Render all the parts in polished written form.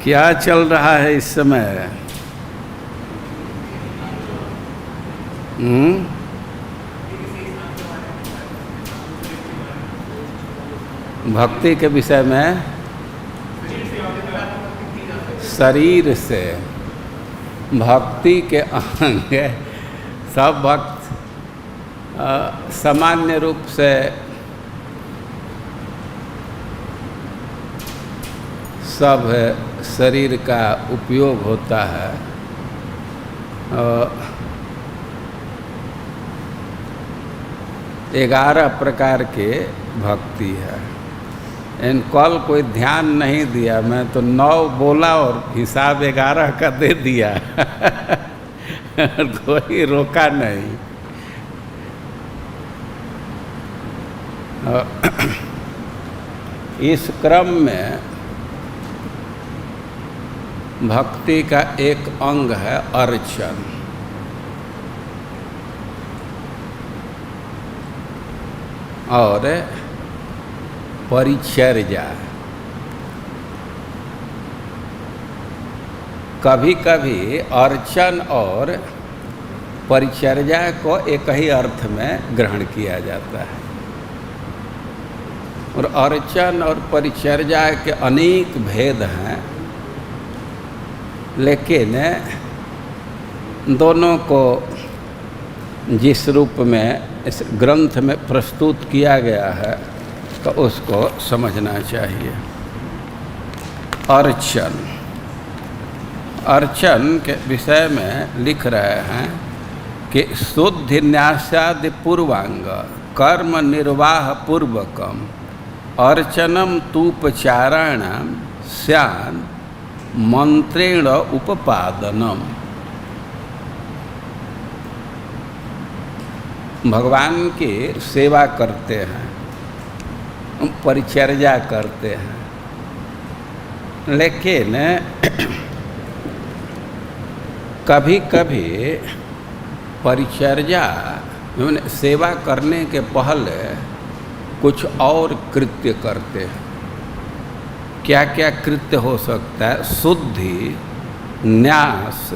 क्या चल रहा है इस समय? भक्ति के विषय में शरीर से भक्ति के अंग सब भक्त सामान्य रूप से सब शरीर का उपयोग होता है। 11 प्रकार के भक्ति है। इन कल कोई ध्यान नहीं दिया, मैं तो 9 बोला और हिसाब 11 का दे दिया कोई रोका नहीं। इस क्रम में भक्ति का एक अंग है अर्चन। और परिचर्या। कभी कभी अर्चन और परिचर्या को एक ही अर्थ में ग्रहण किया जाता है। और अर्चन और परिचर्या के अनेक भेद हैं, लेकिन दोनों को जिस रूप में इस ग्रंथ में प्रस्तुत किया गया है तो उसको समझना चाहिए। अर्चन, अर्चन के विषय में लिख रहे हैं कि शुद्धि न्यासादि पूर्वांग कर्म निर्वाह पूर्वकम अर्चनम तूपचाराणाम स्यान मंत्रेण उपपादनम। भगवान की सेवा करते हैं, परिचर्या करते हैं, लेकिन कभी कभी परिचर्या सेवा करने के पहले कुछ और कृत्य करते हैं। क्या क्या कृत्य हो सकता है? शुद्धि, न्यास,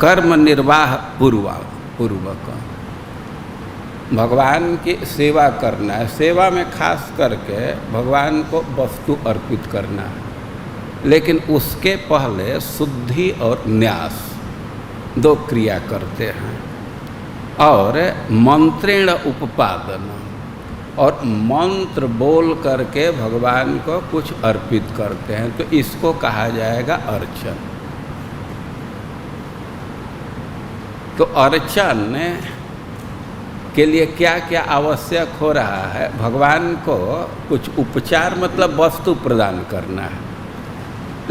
कर्म निर्वाह पूर्वक भगवान की सेवा करना है। सेवा में खास करके भगवान को वस्तु अर्पित करना है, लेकिन उसके पहले शुद्धि और न्यास 2 क्रिया करते हैं। और मंत्रेण उपपादन, और मंत्र बोल करके भगवान को कुछ अर्पित करते हैं, तो इसको कहा जाएगा अर्चन। तो अर्चन के लिए क्या क्या आवश्यक हो रहा है? भगवान को कुछ उपचार मतलब वस्तु प्रदान करना है,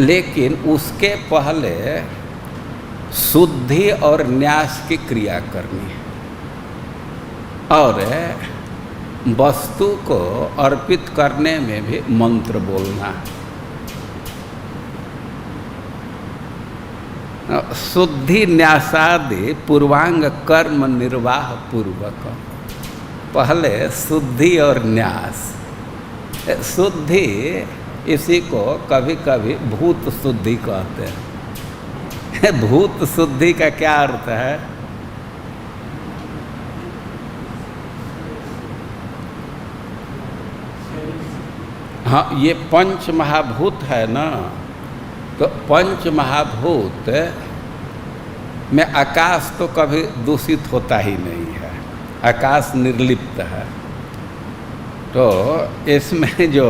लेकिन उसके पहले शुद्धि और न्यास की क्रिया करनी है। और वस्तु को अर्पित करने में भी मंत्र बोलना है। शुद्धि न्यासादि पूर्वांग कर्म निर्वाह पूर्वक। पहले शुद्धि और न्यास। शुद्धि, इसी को कभी कभी भूत शुद्धि कहते हैं। भूत शुद्धि का क्या अर्थ है? हाँ, ये पंच महाभूत है ना, तो पंच महाभूत में आकाश तो कभी दूषित होता ही नहीं है, आकाश निर्लिप्त है। तो इसमें जो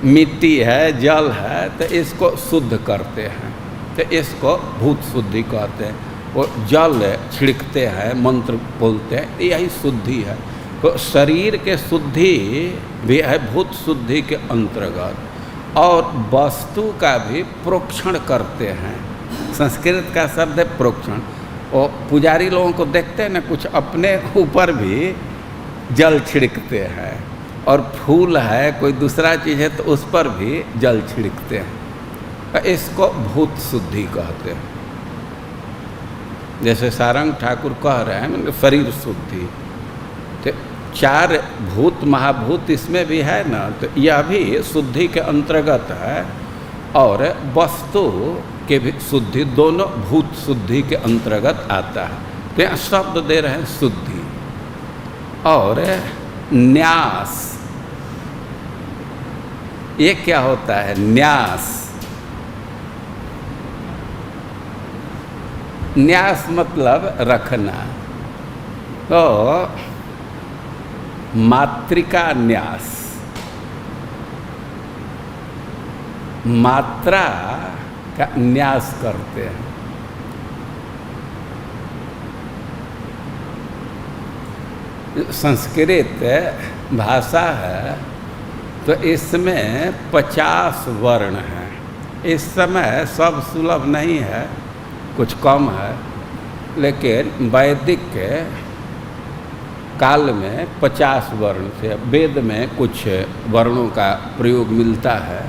मिट्टी है, जल है, तो इसको शुद्ध करते हैं, तो इसको भूत शुद्धि कहते हैं। वो जल छिड़कते हैं, मंत्र बोलते हैं, यही शुद्धि है। तो शरीर के शुद्धि भी है भूत शुद्धि के अंतर्गत। और वस्तु का भी प्रोक्षण करते हैं। संस्कृत का शब्द है प्रोक्षण। और पुजारी लोगों को देखते हैं ना, कुछ अपने ऊपर भी जल छिड़कते हैं, और फूल है, कोई दूसरा चीज़ है, तो उस पर भी जल छिड़कते हैं। इसको भूत शुद्धि कहते हैं। जैसे सारंग ठाकुर कह रहे हैं मतलब शरीर शुद्धि, तो 4 भूत महाभूत इसमें भी है ना, तो यह भी शुद्धि के अंतर्गत है और वस्तु के भी शुद्धि, दोनों भूत शुद्धि के अंतर्गत आता है। तो यहाँ शब्द दे रहे हैं शुद्धि और न्यास। ये क्या होता है? न्यास। न्यास मतलब रखना। तो मात्रिका न्यास, मात्रा का न्यास करते हैं। संस्कृत भाषा है तो इसमें 50 वर्ण हैं। इस समय सब सुलभ नहीं है, कुछ कम है, लेकिन वैदिक काल में 50 वर्ण थे। वेद में कुछ वर्णों का प्रयोग मिलता है।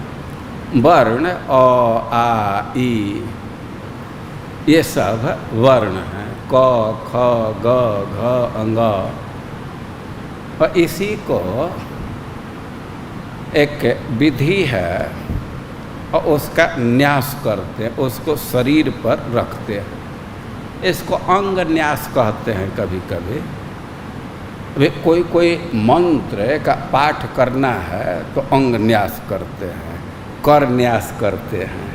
वर्ण अ आ ई ये सब वर्ण हैं, क ख ग घ अंग। और इसी को एक विधि है और उसका न्यास करते हैं, उसको शरीर पर रखते हैं। इसको अंग न्यास कहते हैं कभी कभी। वे कोई मंत्र का पाठ करना है तो अंग न्यास करते हैं, कर न्यास करते हैं।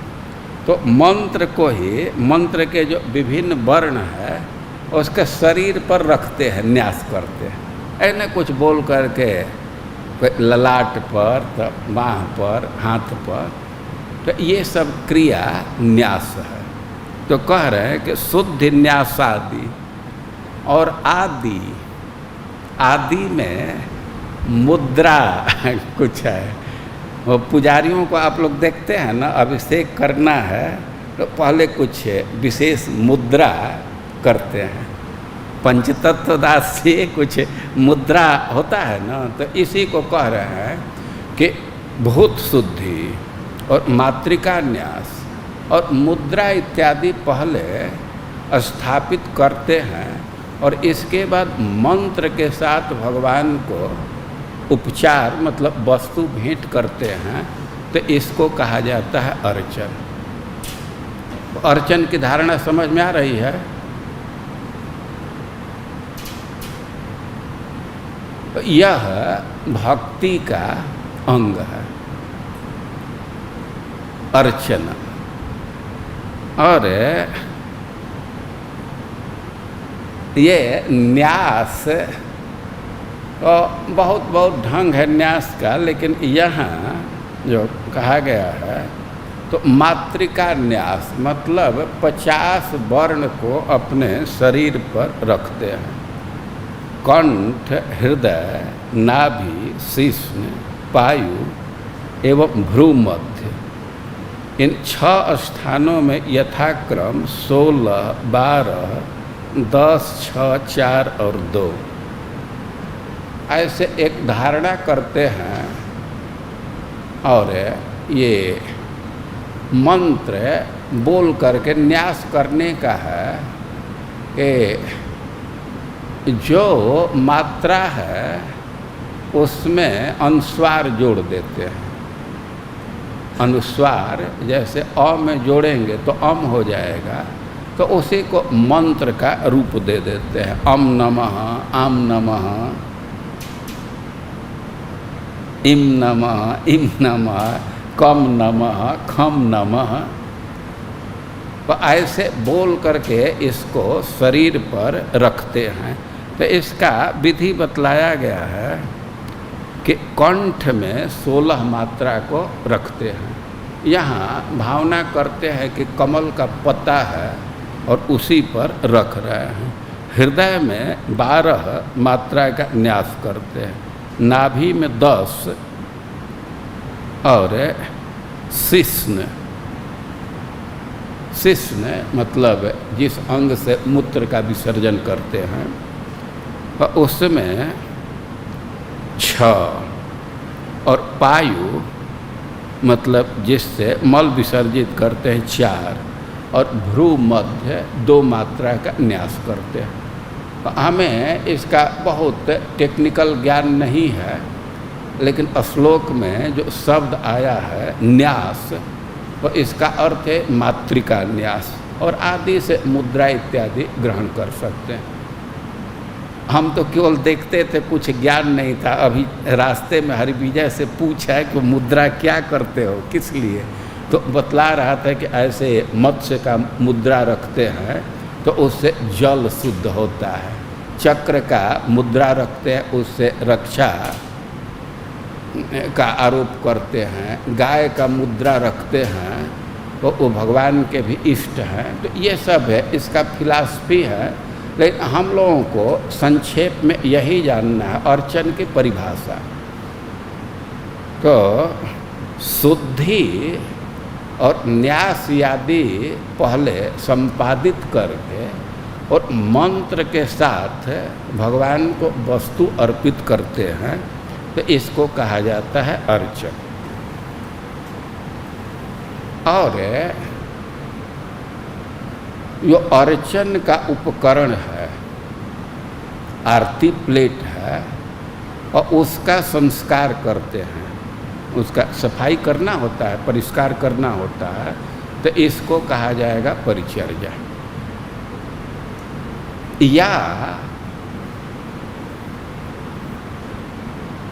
तो मंत्र को ही, मंत्र के जो विभिन्न वर्ण है उसके शरीर पर रखते हैं, न्यास करते हैं। ऐसे कुछ बोल करके ललाट पर, तो बाँह पर, हाथ पर, तो ये सब क्रिया न्यास है। तो कह रहे हैं कि शुद्ध न्यास आदि और आदि। आदि में मुद्रा कुछ है। वो पुजारियों को आप लोग देखते हैं ना, अभिषेक करना है तो पहले कुछ विशेष मुद्रा करते हैं। पंचतत्व दास से कुछ मुद्रा होता है ना, तो इसी को कह रहे हैं कि भूत शुद्धि और मात्रिका न्यास और मुद्रा इत्यादि पहले स्थापित करते हैं और इसके बाद मंत्र के साथ भगवान को उपचार मतलब वस्तु भेंट करते हैं। तो इसको कहा जाता है अर्चन। अर्चन की धारणा समझ में आ रही है? तो यह भक्ति का अंग है, अर्चना। और ये न्यास तो बहुत ढंग है न्यास का, लेकिन यहाँ जो कहा गया है तो मात्रिका न्यास मतलब 50 वर्ण को अपने शरीर पर रखते हैं। कंठ, हृदय, नाभि, शीर्ष, पायु एवं भ्रू मध्य, इन 6 स्थानों में यथाक्रम 16, 12, 10, 6, 4 और 2 ऐसे एक धारणा करते हैं। और ये मंत्र बोल करके न्यास करने का है कि जो मात्रा है उसमें अनुस्वार जोड़ देते हैं। अनुस्वार जैसे अ में जोड़ेंगे तो अम हो जाएगा, तो उसी को मंत्र का रूप दे देते हैं। अम नमः, आम नमः, इम नमः, इम नमः, कम नमः, खम नमः। तो ऐसे बोल करके इसको शरीर पर रखते हैं। तो इसका विधि बतलाया गया है कि कंठ में 16 मात्रा को रखते हैं। यहाँ भावना करते हैं कि कमल का पत्ता है और उसी पर रख रहे हैं। हृदय में 12 मात्रा का न्यास करते हैं, नाभि में 10 और शिश्न मतलब जिस अंग से मूत्र का विसर्जन करते हैं उसमें 6 और पायु मतलब जिससे मल विसर्जित करते हैं 4 और भ्रू मध्य 2 मात्रा का न्यास करते हैं। हमें इसका बहुत टेक्निकल ज्ञान नहीं है, लेकिन श्लोक में जो शब्द आया है न्यास, तो इसका अर्थ है मातृका न्यास, और आदि से मुद्रा इत्यादि ग्रहण कर सकते हैं। हम तो केवल देखते थे, कुछ ज्ञान नहीं था। अभी रास्ते में हरिविजय से पूछा कि मुद्रा क्या करते हो, किस लिए, तो बतला रहा था कि ऐसे मत्स्य का मुद्रा रखते हैं तो उससे जल शुद्ध होता है। चक्र का मुद्रा रखते हैं, उससे रक्षा का आरोप करते हैं। गाय का मुद्रा रखते हैं तो वो भगवान के भी इष्ट हैं। तो ये सब है, इसका फिलॉसफी है, लेकिन हम लोगों को संक्षेप में यही जानना है अर्चन की परिभाषा। तो शुद्धि और न्यास आदि पहले संपादित करके और मंत्र के साथ भगवान को वस्तु अर्पित करते हैं, तो इसको कहा जाता है अर्चन। और जो अर्चन का उपकरण है, आरती प्लेट है, और उसका संस्कार करते हैं, उसका सफाई करना होता है, परिष्कार करना होता है, तो इसको कहा जाएगा परिचर्या। या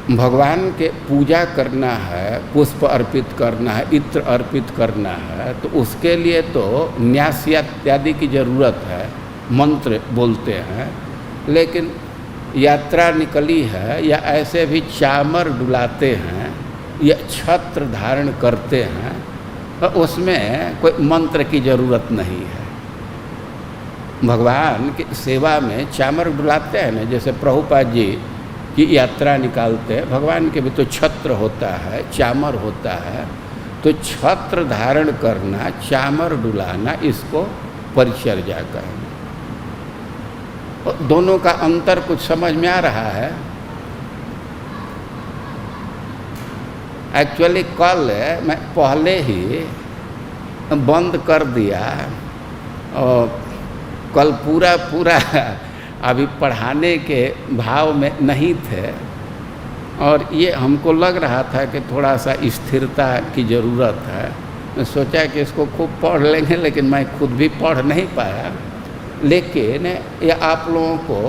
भगवान के पूजा करना है, पुष्प अर्पित करना है, इत्र अर्पित करना है, तो उसके लिए तो न्यास इत्यादि की ज़रूरत है, मंत्र बोलते हैं। लेकिन यात्रा निकली है या ऐसे भी चामर डुलाते हैं या छत्र धारण करते हैं, तो उसमें कोई मंत्र की ज़रूरत नहीं है। भगवान की सेवा में चामर डुलाते हैं ना, जैसे प्रभुपाद जी की यात्रा निकालते हैं, भगवान के भी तो छत्र होता है, चामर होता है, तो छत्र धारण करना, चामर डुलाना, इसको परिचर्या कहेंगे। दोनों का अंतर कुछ समझ में आ रहा है? एक्चुअली कल मैं पहले ही बंद कर दिया, और कल पूरा अभी पढ़ाने के भाव में नहीं थे, और ये हमको लग रहा था कि थोड़ा सा स्थिरता की ज़रूरत है। मैं सोचा कि इसको खूब पढ़ लेंगे, लेकिन मैं खुद भी पढ़ नहीं पाया। लेकिन ये आप लोगों को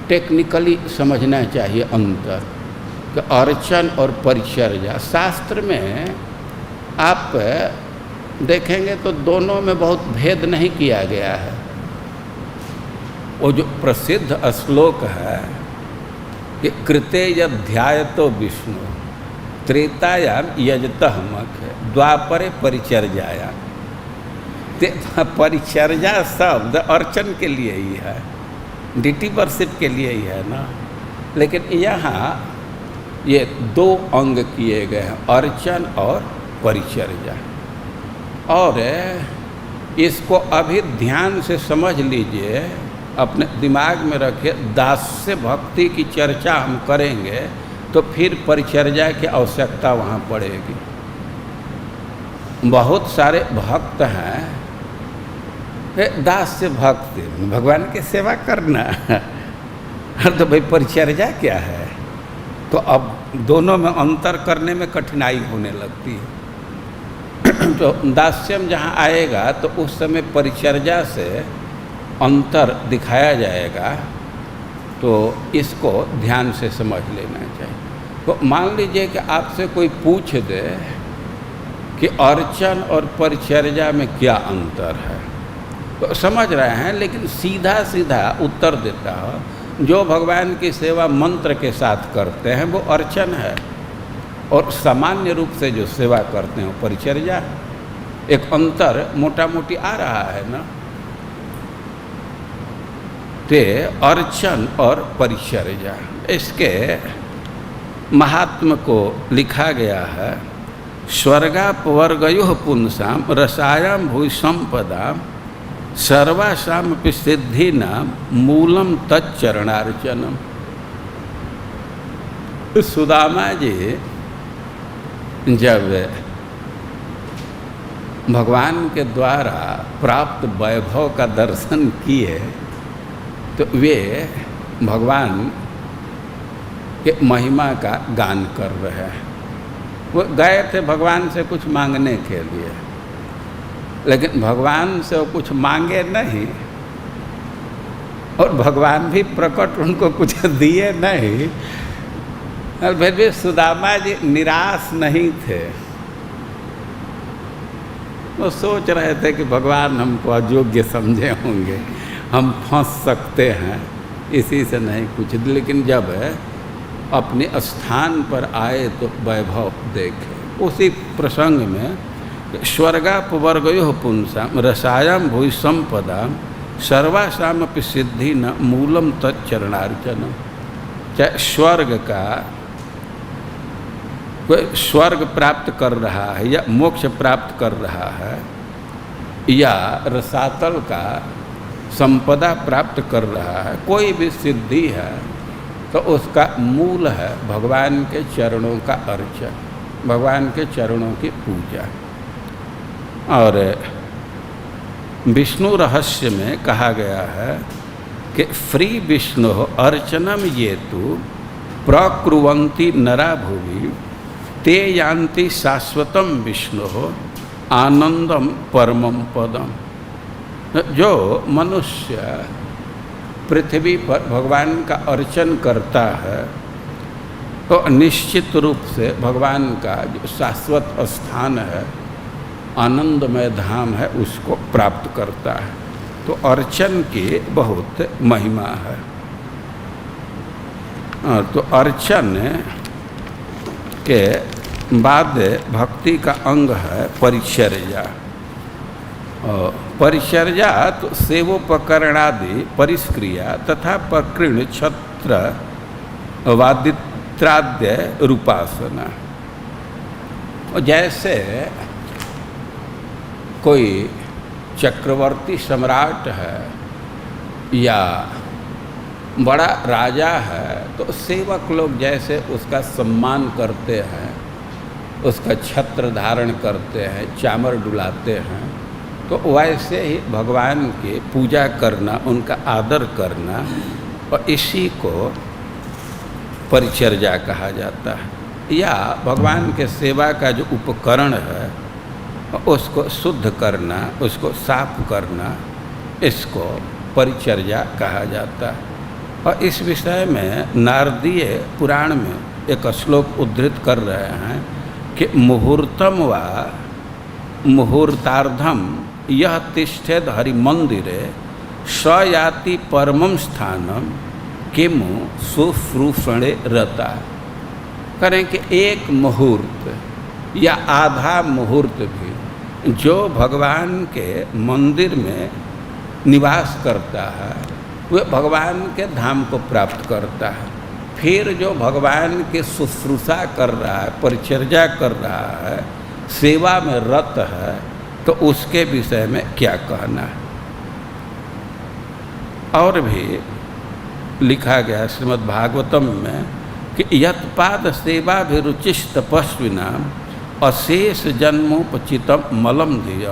टेक्निकली समझना चाहिए अंतर कि अर्चन और परिचर्या। शास्त्र में आप देखेंगे तो दोनों में बहुत भेद नहीं किया गया है। वो जो प्रसिद्ध श्लोक है कि कृते यध्यायतो विष्णु त्रेतायाम यजतः मख द्वापरे परिचर्यायाम। परिचर्या शब्द अर्चन के लिए ही है, डिटी वर्शिप के लिए ही है ना। लेकिन यहाँ ये 2 अंग किए गए हैं, अर्चन और परिचर्या। और इसको अभी ध्यान से समझ लीजिए, अपने दिमाग में रखिए। दास्य भक्ति की चर्चा हम करेंगे तो फिर परिचर्या की आवश्यकता वहाँ पड़ेगी। बहुत सारे भक्त हैं, दास्य भक्ति भगवान की सेवा करना तो भाई परिचर्या क्या है? तो अब दोनों में अंतर करने में कठिनाई होने लगती है। तो दास्यम जहाँ आएगा तो उस समय परिचर्या से अंतर दिखाया जाएगा, तो इसको ध्यान से समझ लेना चाहिए। तो मान लीजिए कि आपसे कोई पूछ दे कि अर्चन और परिचर्या में क्या अंतर है, तो समझ रहे हैं, लेकिन सीधा सीधा उत्तर देता हो, जो भगवान की सेवा मंत्र के साथ करते हैं वो अर्चन है, और सामान्य रूप से जो सेवा करते हैं वो परिचर्या। एक अंतर मोटा मोटी आ रहा है ना। ते अर्चन और परिचर्या, इसके महात्म को लिखा गया है। स्वर्गापवर्गयो पुंसाम रसायाम भूय संपदाम सर्वासाम सिद्धि नाम मूलम तच्चरणार्चनम। सुदामा जी जब भगवान के द्वारा प्राप्त वैभव का दर्शन किए तो वे भगवान के महिमा का गान कर रहे हैं। वो गए थे भगवान से कुछ मांगने के लिए, लेकिन भगवान से वो कुछ मांगे नहीं और भगवान भी प्रकट उनको कुछ दिए नहीं, और फिर भी सुदामा जी निराश नहीं थे। वो सोच रहे थे कि भगवान हमको अयोग्य समझे होंगे, हम फंस सकते हैं, इसी से नहीं कुछ। लेकिन जब अपने स्थान पर आए तो वैभव देखे। उसी प्रसंग में स्वर्गापवर्गयो पुंसाम रसायाम भूय संपदा सर्वासामपि सिद्धि न मूलम तच्चरणार्चन। चाहे स्वर्ग का कोई स्वर्ग प्राप्त कर रहा है या मोक्ष प्राप्त कर रहा है या रसातल का संपदा प्राप्त कर रहा है, कोई भी सिद्धि है तो उसका मूल है भगवान के चरणों का अर्चन, भगवान के चरणों की पूजा। और विष्णु रहस्य में कहा गया है कि फ्री विष्णु अर्चनम ये तो प्रकुर्वन्ति नरा भुवि ते यान्ति शाश्वतम विष्णु आनंदम परमम पदम। जो मनुष्य पृथ्वी पर भगवान का अर्चन करता है तो निश्चित रूप से भगवान का जो शाश्वत स्थान है, आनंदमय धाम है, उसको प्राप्त करता है। तो अर्चन की बहुत महिमा है। तो अर्चन के बाद भक्ति का अंग है परिचर्या। परिचर्या तो सेवोपकरणादि परिष्क्रिया तथा प्रकृण छत्र वादित्राद्य रूपासना। जैसे कोई चक्रवर्ती सम्राट है या बड़ा राजा है तो सेवक लोग जैसे उसका सम्मान करते हैं, उसका छत्र धारण करते हैं, चामर डुलाते हैं, तो वैसे ही भगवान की पूजा करना, उनका आदर करना, और इसी को परिचर्या कहा जाता है। या भगवान के सेवा का जो उपकरण है उसको शुद्ध करना, उसको साफ करना, इसको परिचर्या कहा जाता है। और इस विषय में नारदीय पुराण में एक श्लोक उद्धृत कर रहे हैं कि मुहूर्तम व मुहूर्तार्धम यह तिष्ठेद हरि मंदिरे स याति परमं स्थानम किमु सुफ्रूषणे रता। करें कि एक मुहूर्त या आधा मुहूर्त भी जो भगवान के मंदिर में निवास करता है वह भगवान के धाम को प्राप्त करता है। फिर जो भगवान के शुश्रूषा कर रहा है, परिचर्या कर रहा है, सेवा में रत है, तो उसके विषय में क्या कहना है। और भी लिखा गया श्रीमद् भागवतम में कि यत्पाद सेवा भी रुचिष तपस्विनाम अशेष जन्मोपचितम मलम धिय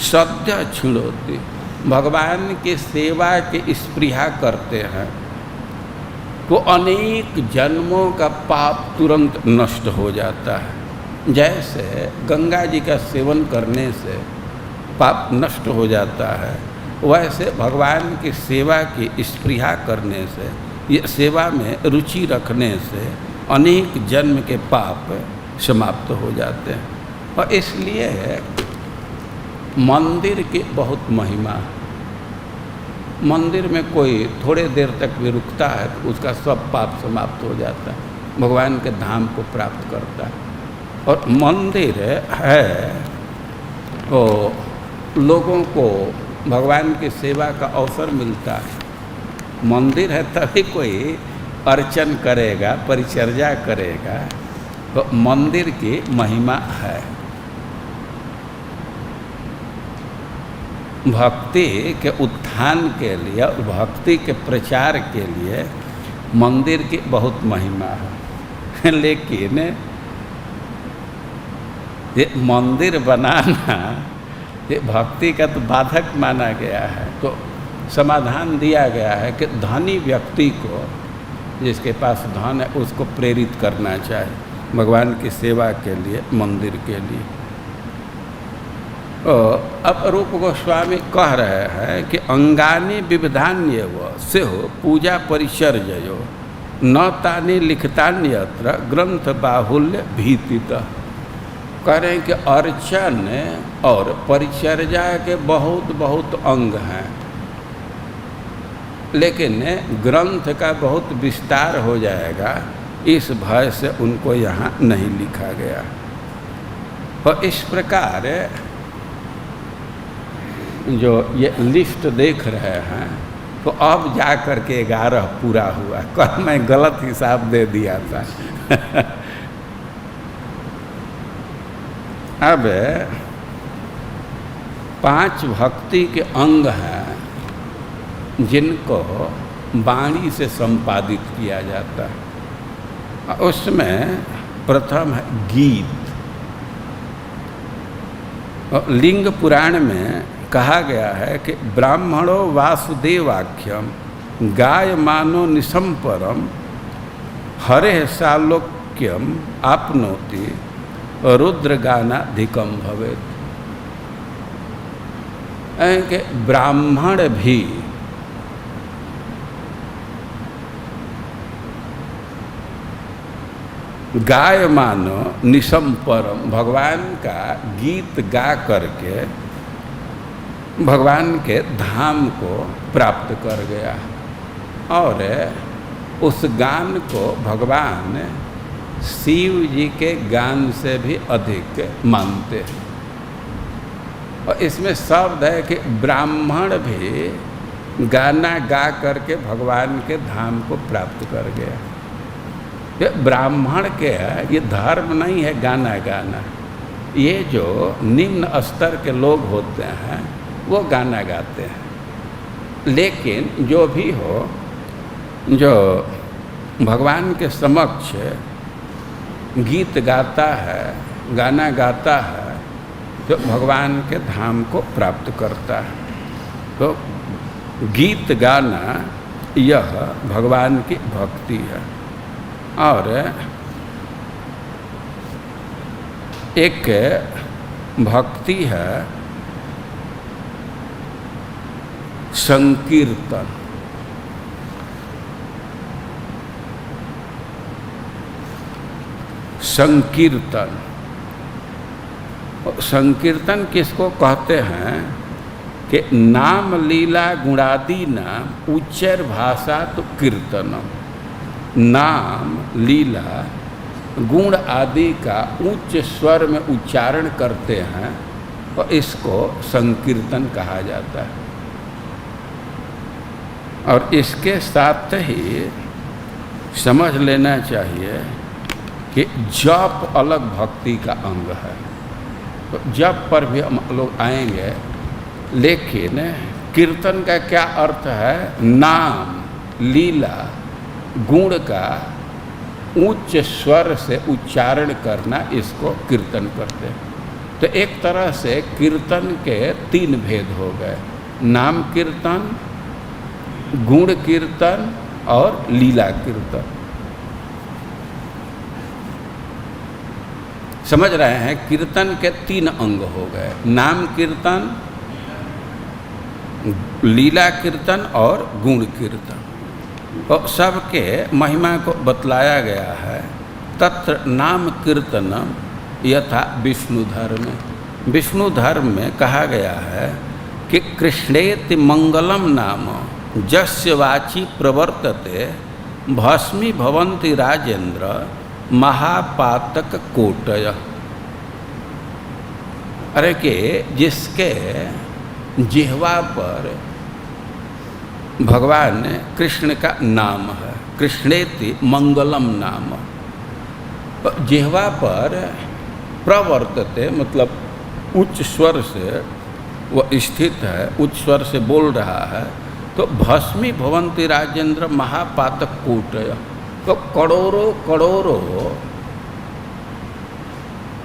सद्य छिड़ोति। भगवान की सेवा की स्पृहा करते हैं तो अनेक जन्मों का पाप तुरंत नष्ट हो जाता है। जैसे गंगा जी का सेवन करने से पाप नष्ट हो जाता है, वैसे भगवान की सेवा की स्पृहा करने से, ये सेवा में रुचि रखने से अनेक जन्म के पाप समाप्त हो जाते हैं। और इसलिए मंदिर की बहुत महिमा। मंदिर में कोई थोड़े देर तक भी रुकता है तो उसका सब पाप समाप्त हो जाता है, भगवान के धाम को प्राप्त करता है। और मंदिर है तो लोगों को भगवान की सेवा का अवसर मिलता है। मंदिर है तभी कोई अर्चन करेगा, परिचर्या करेगा, तो मंदिर की महिमा है। भक्ति के उत्थान के लिए, भक्ति के प्रचार के लिए मंदिर की बहुत महिमा है। लेकिन ये मंदिर बनाना ये भक्ति का तो बाधक माना गया है। तो समाधान दिया गया है कि धनी व्यक्ति को, जिसके पास धन है, उसको प्रेरित करना चाहिए भगवान की सेवा के लिए, मंदिर के लिए। अब रूप गोस्वामी कह रहे हैं कि अंगानी विविधान्यव से हो पूजा परिचर्ययो न तानि लिखतान्यत्र ग्रंथ बाहुल्य भीतित। कह रहे हैं कि अर्चन और परिचर्या के बहुत बहुत अंग हैं, लेकिन ग्रंथ का बहुत विस्तार हो जाएगा, इस भय से उनको यहाँ नहीं लिखा गया। और इस प्रकार जो ये लिस्ट देख रहे हैं, तो अब जा कर के 11 पूरा हुआ। कल मैं गलत हिसाब दे दिया था। अब 5 भक्ति के अंग हैं जिनको वाणी से संपादित किया जाता है। उसमें प्रथम है गीत। लिंग पुराण में कहा गया है कि ब्राह्मणो वासुदेवाख्यम गायमानो निसंपरम हरे सालोक्यम आपनोति रुद्रगानाधिकम भवेत्। कि ब्राह्मण भी गायमानो निसंपरम, भगवान का गीत गा करके भगवान के धाम को प्राप्त कर गया, और उस गान को भगवान शिव जी के गान से भी अधिक मानते हैं। और इसमें शब्द है कि ब्राह्मण भी गाना गा करके भगवान के धाम को प्राप्त कर गया। ये ब्राह्मण के है, ये धर्म नहीं है गाना गाना। ये जो निम्न स्तर के लोग होते हैं वो गाना गाते हैं, लेकिन जो भी हो, जो भगवान के समक्ष गीत गाता है, गाना गाता है, तो भगवान के धाम को प्राप्त करता है। तो गीत गाना यह भगवान की भक्ति है। और एक भक्ति है संकीर्तन। संकीर्तन, संकीर्तन किसको कहते हैं कि नाम लीला गुणादि नाम उच्चर भाषा तो कीर्तनम। नाम लीला गुण आदि का उच्च स्वर में उच्चारण करते हैं, और इसको संकीर्तन कहा जाता है। और इसके साथ ही समझ लेना चाहिए कि जप अलग भक्ति का अंग है। तो जप पर भी हम लोग आएंगे, लेकिन कीर्तन का क्या अर्थ है? नाम लीला गुण का उच्च स्वर से उच्चारण करना, इसको कीर्तन करते हैं। तो एक तरह से कीर्तन के 3 भेद हो गए, नाम कीर्तन, गुण कीर्तन और लीला कीर्तन। समझ रहे हैं? कीर्तन के 3 अंग हो गए, नाम कीर्तन, लीला कीर्तन और गुण कीर्तन। और सबके महिमा को बतलाया गया है। तत्र नाम कीर्तनम यथा विष्णु धर्म। विष्णु धर्म में कहा गया है कि कृष्णेति मंगलम नाम जस्य वाची प्रवर्तते भस्मी भवन्ति राजेंद्र महापातक कोटय। अरे कि जिसके जिह्वा पर भगवान कृष्ण का नाम है, कृष्णेति मंगलम नाम, जिह्वा पर प्रवर्तते मतलब उच्च स्वर से वह स्थित है, उच्च स्वर से बोल रहा है, तो भस्मी भवन्ति राजेंद्र महापातक कूटय। तो करोड़ों करोड़ों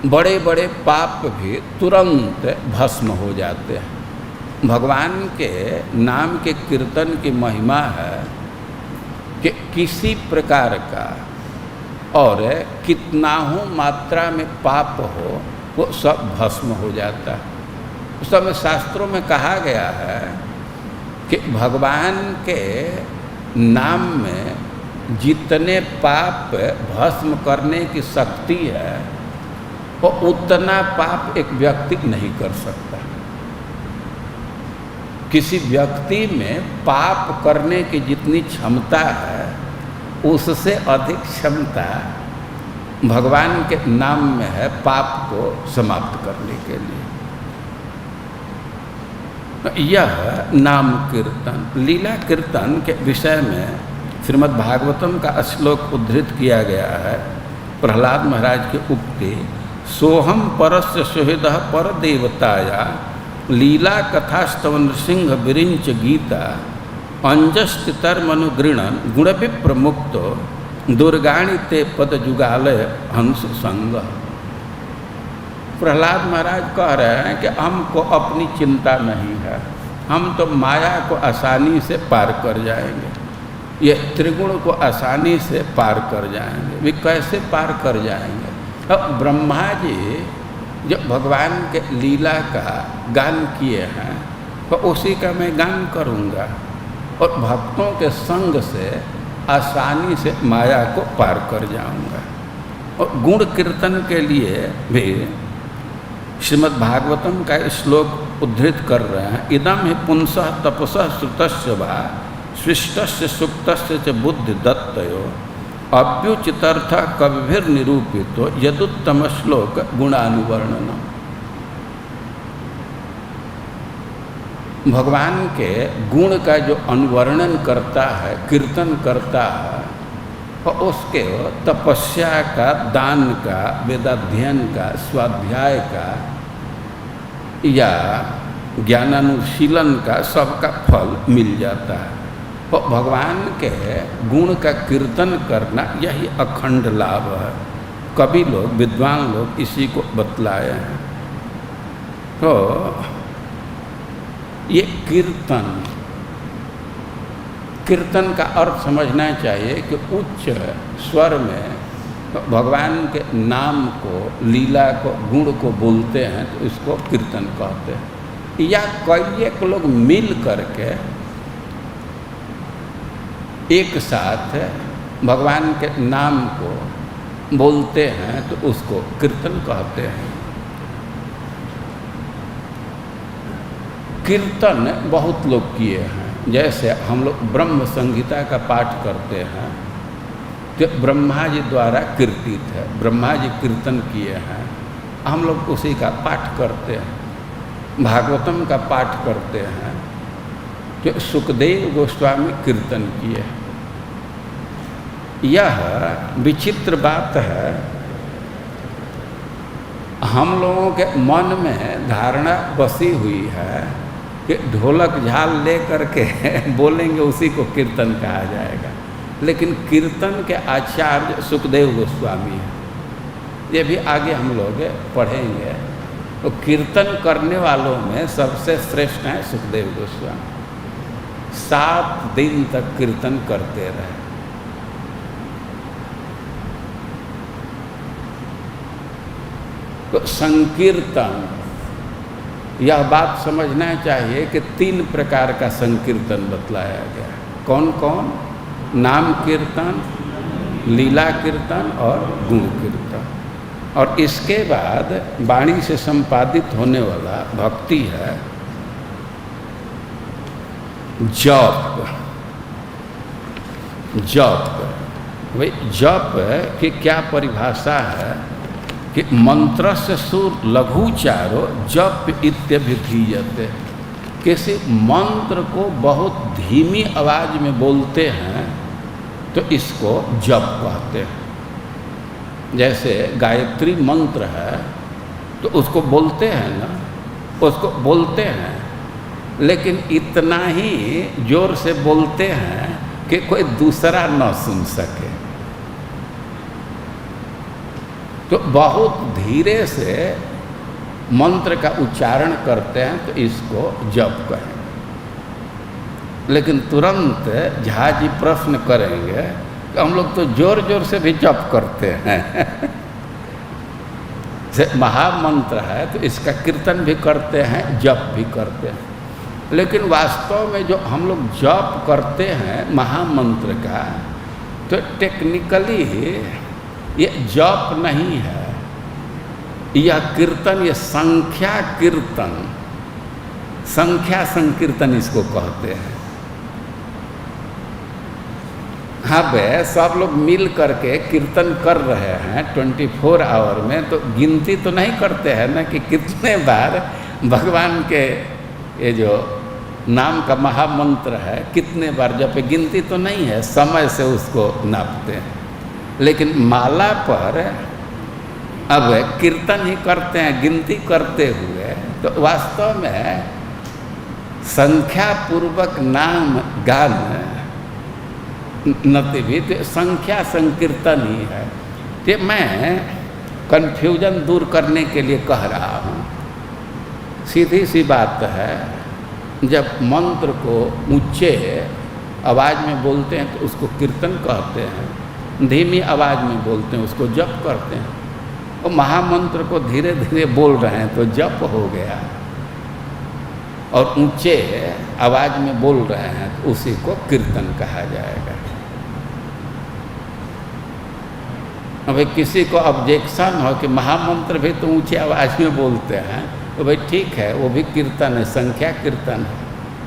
बड़े बड़े पाप भी तुरंत भस्म हो जाते हैं। भगवान के नाम के कीर्तन की महिमा है कि किसी प्रकार का और कितना हो मात्रा में पाप हो वो सब भस्म हो जाता है। उस समय शास्त्रों में कहा गया है कि भगवान के नाम में जितने पाप भस्म करने की शक्ति है वो उतना पाप एक व्यक्ति नहीं कर सकता। किसी व्यक्ति में पाप करने की जितनी क्षमता है उससे अधिक क्षमता भगवान के नाम में है पाप को समाप्त करने के लिए। यह नाम कीर्तन, लीला कीर्तन के विषय में श्रीमद् भागवतम का श्लोक उद्धृत किया गया है। प्रहलाद महाराज की उक्ति, सोहम परस्य सुहृदः पर देवताया लीला कथास्तव नृसिंह विरिंच गीता अंजस्तितर्मनुगृणन गुणविप्रमुक्तो दुर्गाणि ते पद जुगालय हंस संग। प्रहलाद महाराज कह रहे हैं कि हमको अपनी चिंता नहीं है, हम तो माया को आसानी से पार कर जाएंगे, ये त्रिगुण को आसानी से पार कर जाएंगे। वे कैसे पार कर जाएंगे? अब ब्रह्मा जी जो भगवान के लीला का गान किए हैं तो उसी का मैं गान करूँगा और भक्तों के संग से आसानी से माया को पार कर जाऊँगा। और गुण कीर्तन के लिए भी श्रीमद् भागवतम का श्लोक उद्धृत कर रहे हैं। इदम हि पुंसः तपसः श्रुतस्य वा सृष्टस्य सुक्तस्य च बुद्धि दत्तयो अभ्युचितर्थ कविभिर्निरूपितो यदुत्तम श्लोक गुणानुवर्णनम। भगवान के गुण का जो अनुवर्णन करता है, कीर्तन करता है, और उसके तपस्या का, दान का, वेदाध्ययन का, स्वाध्याय का या ज्ञानानुशीलन का सबका फल मिल जाता है। तो भगवान के गुण का कीर्तन करना यही अखंड लाभ है। कभी लोग, विद्वान लोग इसी को बतलाए हैं। तो ये कीर्तन का अर्थ समझना चाहिए कि उच्च स्वर में भगवान के नाम को, लीला को, गुण को बोलते हैं तो इसको कीर्तन कहते हैं। या कई एक लोग मिल करके एक साथ भगवान के नाम को बोलते हैं तो उसको कीर्तन कहते हैं। कीर्तन बहुत लोग किए हैं। जैसे हम लोग ब्रह्म संहिता का पाठ करते हैं तो ब्रह्मा जी द्वारा कीर्तित है, ब्रह्मा जी कीर्तन किए हैं, हम लोग उसी का पाठ करते हैं। भागवतम का पाठ करते हैं कि सुखदेव गोस्वामी कीर्तन किए। यह विचित्र बात है, हम लोगों के मन में धारणा बसी हुई है कि ढोलक झाल ले करके बोलेंगे उसी को कीर्तन कहा जाएगा। लेकिन कीर्तन के आचार्य सुखदेव गोस्वामी हैं। ये भी आगे हम लोग पढ़ेंगे। तो कीर्तन करने वालों में सबसे श्रेष्ठ हैं सुखदेव गोस्वामी। 7 दिन तक कीर्तन करते रहे। तो संकीर्तन, यह बात समझना चाहिए कि 3 प्रकार का संकीर्तन बतलाया गया। कौन कौन? नाम कीर्तन, लीला कीर्तन और गुण कीर्तन। और इसके बाद वाणी से संपादित होने वाला भक्ति है जप। भाई जप की क्या परिभाषा है कि मंत्रस्य सुर लघुचारो जप इत्यभिधीयते। किसी मंत्र को बहुत धीमी आवाज में बोलते हैं तो इसको जप कहते हैं। जैसे गायत्री मंत्र है तो उसको बोलते हैं ना, उसको बोलते हैं, लेकिन इतना ही जोर से बोलते हैं कि कोई दूसरा न सुन सके। तो बहुत धीरे से मंत्र का उच्चारण करते हैं तो इसको जप कहें। लेकिन तुरंत झा जी प्रश्न करेंगे कि हम लोग तो जोर जोर से भी जप करते हैं से महामंत्र है तो इसका कीर्तन भी करते हैं, जप भी करते हैं। लेकिन वास्तव में जो हम लोग जप करते हैं महामंत्र का, तो टेक्निकली ये जप नहीं है, यह कीर्तन, ये संख्या कीर्तन, संख्या संकीर्तन इसको कहते हैं। हाँ बे, सब लोग मिल करके कीर्तन कर रहे हैं 24 आवर में, तो गिनती तो नहीं करते हैं ना कि कितने बार भगवान के ये जो नाम का महामंत्र है कितने बार जपे, गिनती तो नहीं है, समय से उसको नापते हैं। लेकिन माला पर अब कीर्तन ही करते हैं गिनती करते हुए, तो वास्तव में संख्या पूर्वक नाम गान नति भी तो संख्या संकीर्तन ही है। तो मैं कन्फ्यूजन दूर करने के लिए कह रहा हूँ, सीधी सी बात है, जब मंत्र को ऊंचे आवाज़ में बोलते हैं तो उसको कीर्तन कहते हैं, धीमी आवाज़ में बोलते हैं उसको जप करते हैं। और महामंत्र को धीरे धीरे बोल रहे हैं तो जप हो गया, और ऊंचे आवाज़ में बोल रहे हैं तो उसी को कीर्तन कहा जाएगा। अब किसी को ऑब्जेक्शन हो कि महामंत्र भी तो ऊंची आवाज़ में बोलते हैं, तो भाई ठीक है, वो भी कीर्तन है, संख्या कीर्तन है,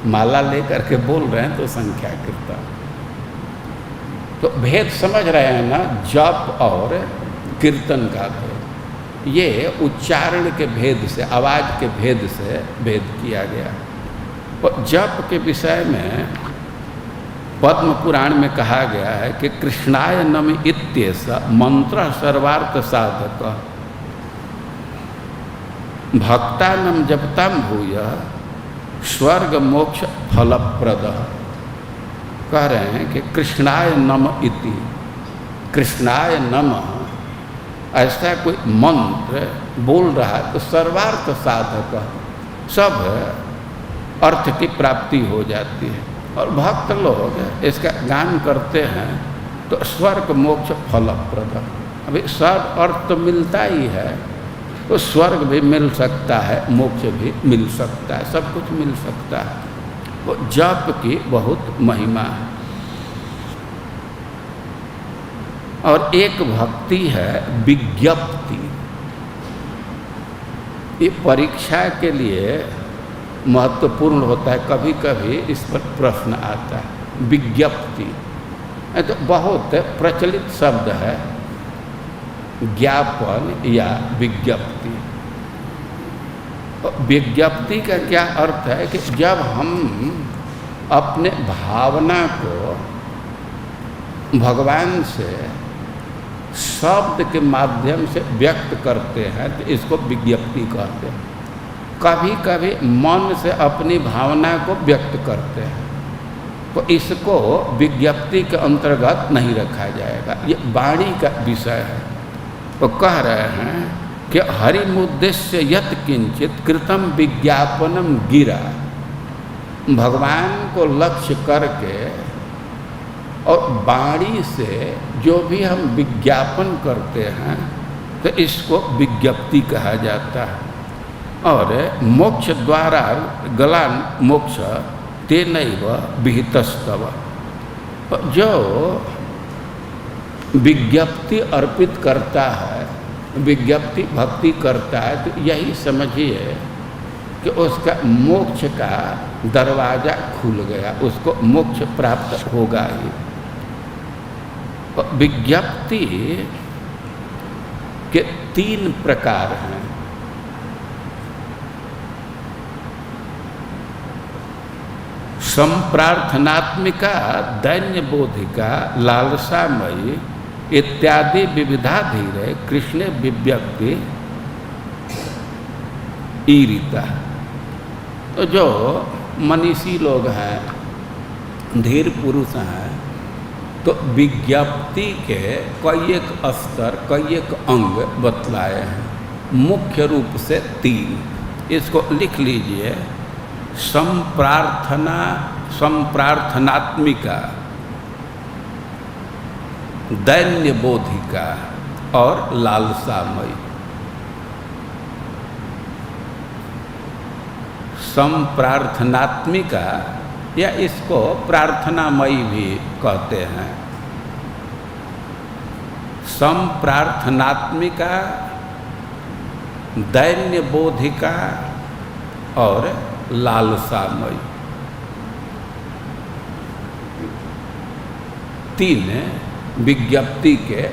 माला लेकर के बोल रहे हैं तो संख्या कीर्तन। तो भेद समझ रहे हैं ना, जप और कीर्तन का भेद, ये उच्चारण के भेद से, आवाज़ के भेद से भेद किया गया। और जप के विषय में पद्म पुराण में कहा गया है कि कृष्णाय नम इत्येष मंत्र सर्वार्थ साधक भक्तानम जपताम भूय स्वर्ग मोक्ष फलप्रद। कह रहे हैं कि कृष्णाय नम इति, कृष्णाय नमः, ऐसा कोई मंत्र बोल रहा है तो सर्वार्थ साधक, सब अर्थ की प्राप्ति हो जाती है। और भक्त लोग इसका गान करते हैं तो स्वर्ग मोक्ष फलप्रद। अभी सब अर्थ तो मिलता ही है, तो स्वर्ग भी मिल सकता है, मोक्ष भी मिल सकता है, सब कुछ मिल सकता है। वो जप की बहुत महिमा है। और एक भक्ति है विज्ञप्ति, ये परीक्षा के लिए महत्वपूर्ण होता है, कभी कभी इस पर प्रश्न आता है। विज्ञप्ति तो बहुत प्रचलित शब्द है, ज्ञापन या विज्ञप्ति। विज्ञप्ति का क्या अर्थ है कि जब हम अपने भावना को भगवान से शब्द के माध्यम से व्यक्त करते हैं तो इसको विज्ञप्ति कहते हैं। कभी कभी मन से अपनी भावना को व्यक्त करते हैं तो इसको विज्ञप्ति के अंतर्गत नहीं रखा जाएगा, ये वाणी का विषय है। तो कह रहे हैं कि हरिमुद्देश्य यत् किंचित कृतम विज्ञापनम गिरा, भगवान को लक्ष्य करके और वाणी से जो भी हम विज्ञापन करते हैं तो इसको विज्ञप्ति कहा जाता है। और मोक्ष द्वारा गलान मोक्ष तेनैव विहितस्तव, जो विज्ञप्ति अर्पित करता है, विज्ञप्ति भक्ति करता है, तो यही समझिए कि उसका मोक्ष का दरवाज़ा खुल गया, उसको मोक्ष प्राप्त होगा ही। विज्ञप्ति के 3 प्रकार हैं। संप्रार्थनात्मिका, दैन्य बोधिका, लालसामयी इत्यादि विविधा धीरे कृष्ण विव्यक्ति ईरिता। तो जो मनीषी लोग हैं, धीर पुरुष हैं, तो विज्ञप्ति के कई एक स्तर, कई एक अंग बतलाए हैं, मुख्य रूप से 3। इसको लिख लीजिए। संप्रार्थनात्मिका, दैन्य बोधिका और लालसामयी। संप्रार्थनात्मिका या इसको प्रार्थनामयी भी कहते हैं। संप्रार्थनात्मिका, दैन्य बोधिका और लालसामयी, 3 विज्ञप्ति के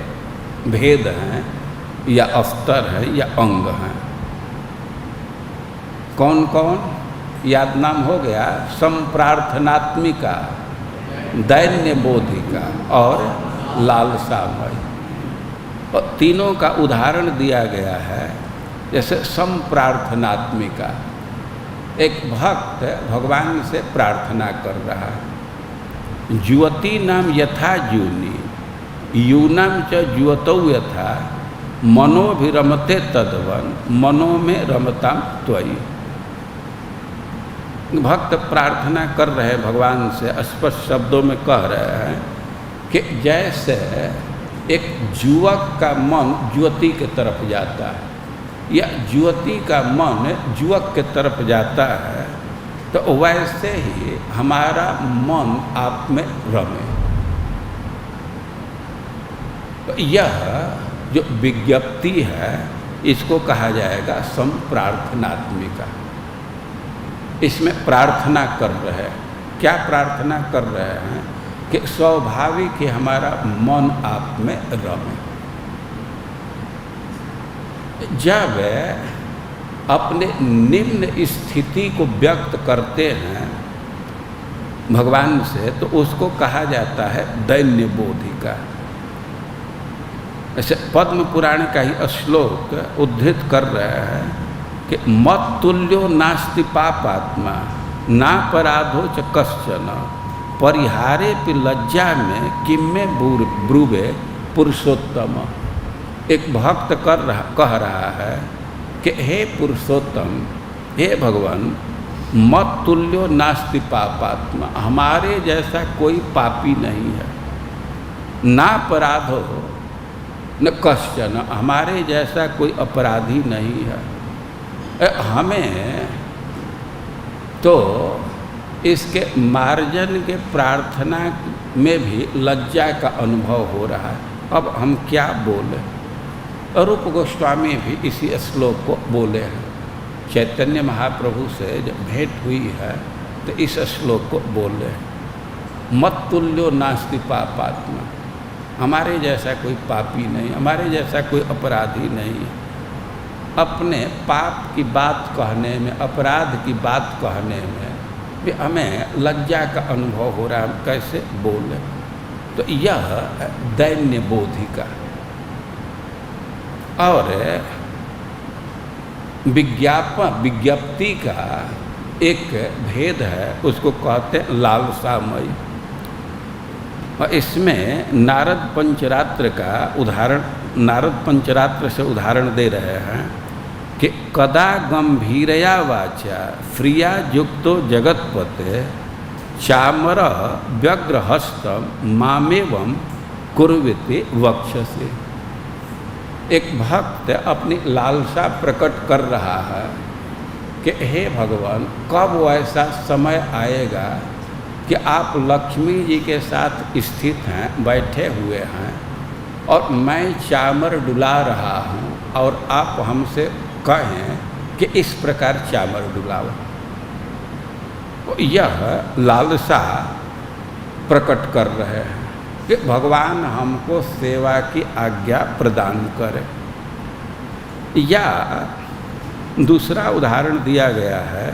भेद हैं या स्तर हैं या अंग हैं। कौन कौन? याद नाम हो गया। संप्रार्थनात्मिका, दैन्य बोधिका और लालसामयी। और तीनों का उदाहरण दिया गया है। जैसे संप्रार्थनात्मिका, एक भक्त भगवान से प्रार्थना कर रहा है। जुवती नाम यथा जूनी, यूनाम च जुवतौ यथा, मनो भी रमते तद्वन, मनो में रमताम त्वयि। भक्त प्रार्थना कर रहे हैं भगवान से, स्पष्ट शब्दों में कह रहे हैं कि जैसे एक युवक का मन युवती के तरफ जाता है या युवती का मन युवक के तरफ जाता है, तो वैसे ही हमारा मन आप में रमे। तो यह जो विज्ञप्ति है इसको कहा जाएगा संप्रार्थनात्मिका। इसमें प्रार्थना कर रहे हैं। क्या प्रार्थना कर रहे हैं? कि स्वाभाविक ही हमारा मन आप में रमे। जब अपने निम्न स्थिति को व्यक्त करते हैं भगवान से, तो उसको कहा जाता है दैन्य बोधिका। ऐसे पद्म पुराण का ही श्लोक उद्धृत कर रहे हैं कि मत तुल्यो नास्ति पापात्मा, नापराधो च कश्चन, परिहारे पि लज्जा में किम्मे ब्रूवे पुरुषोत्तम। एक भक्त कह रहा है कि हे पुरुषोत्तम, हे भगवान, मत तुल्यो नास्ति पापात्मा, हमारे जैसा कोई पापी नहीं है। नापराधो न कश्चन, हमारे जैसा कोई अपराधी नहीं है। हमें तो इसके मार्जन के प्रार्थना में भी लज्जा का अनुभव हो रहा है। अब हम क्या बोले? रूप गोस्वामी भी इसी श्लोक को बोले हैं। चैतन्य महाप्रभु से जब भेंट हुई है तो इस श्लोक को बोले हैं, मत तुल्यो नास्ति पापात्मा, हमारे जैसा कोई पापी नहीं, हमारे जैसा कोई अपराधी नहीं है। अपने पाप की बात कहने में, अपराध की बात कहने में भी हमें लज्जा का अनुभव हो रहा है। हम कैसे बोले? तो यह दैन्य बोधिका। और विज्ञप्ति का एक भेद है, उसको कहते हैं लालसामयी। और इसमें नारद पंचरात्र का उदाहरण, नारद पंचरात्र से उदाहरण दे रहे हैं कि कदा गंभीरया वाचा फ्रिया युक्तो जगतपते चामर व्यग्रहस्तम मामेवं कुर्विति वक्षसे। एक भक्त अपनी लालसा प्रकट कर रहा है कि हे भगवान, कब ऐसा समय आएगा कि आप लक्ष्मी जी के साथ स्थित हैं, बैठे हुए हैं, और मैं चामर डुला रहा हूँ और आप हमसे कहें कि इस प्रकार चामर डुलाओ। तो यह लालसा प्रकट कर रहे हैं कि भगवान हमको सेवा की आज्ञा प्रदान करें। या दूसरा उदाहरण दिया गया है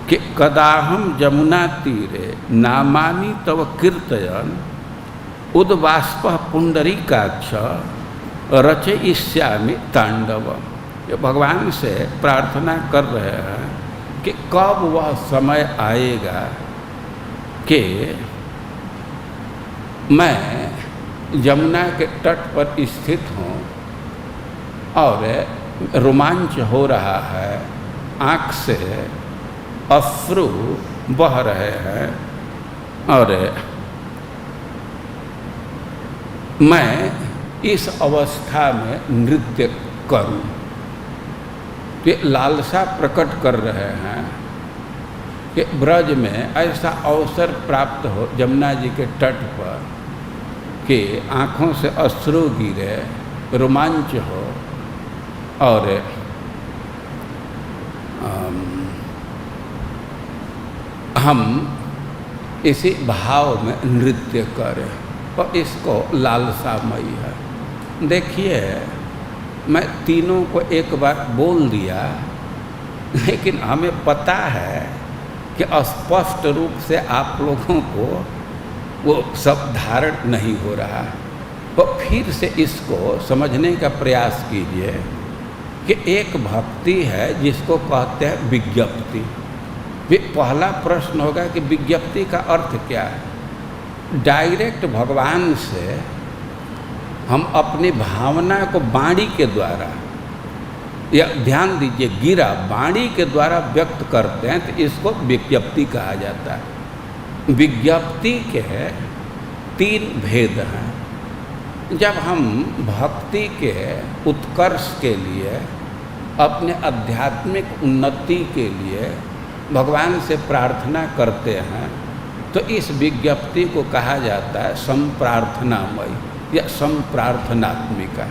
कि कदाहम जमुना तीरे नामानि तव कीर्तयन् उद्बाष्प पुंडरीकाक्ष रचयिष्यामि तांडवम्। ये भगवान से प्रार्थना कर रहे हैं कि कब वह समय आएगा कि मैं यमुना के तट पर स्थित हों और रोमांच हो रहा है, आँख से अश्रु बह रहे हैं और मैं इस अवस्था में नृत्य करूं, ये लालसा प्रकट कर रहे हैं कि ब्रज में ऐसा अवसर प्राप्त हो यमुना जी के तट पर कि आँखों से अश्रु गिरे, रोमांच हो और हम इसी भाव में नृत्य करें और इसको लालसामयी है। देखिए, मैं तीनों को एक बार बोल दिया, लेकिन हमें पता है कि स्पष्ट रूप से आप लोगों को वो सब धारण नहीं हो रहा। तो फिर से इसको समझने का प्रयास कीजिए कि एक भक्ति है जिसको कहते हैं विज्ञप्ति। पहला प्रश्न होगा कि विज्ञप्ति का अर्थ क्या है। डायरेक्ट भगवान से हम अपनी भावना को वाणी के द्वारा, या ध्यान दीजिए, गिरा वाणी के द्वारा व्यक्त करते हैं तो इसको विज्ञप्ति कहा जाता है। विज्ञप्ति के 3 भेद हैं। जब हम भक्ति के उत्कर्ष के लिए, अपने आध्यात्मिक उन्नति के लिए भगवान से प्रार्थना करते हैं तो इस विज्ञप्ति को कहा जाता है संप्रार्थनामयी या संप्रार्थनात्मिका।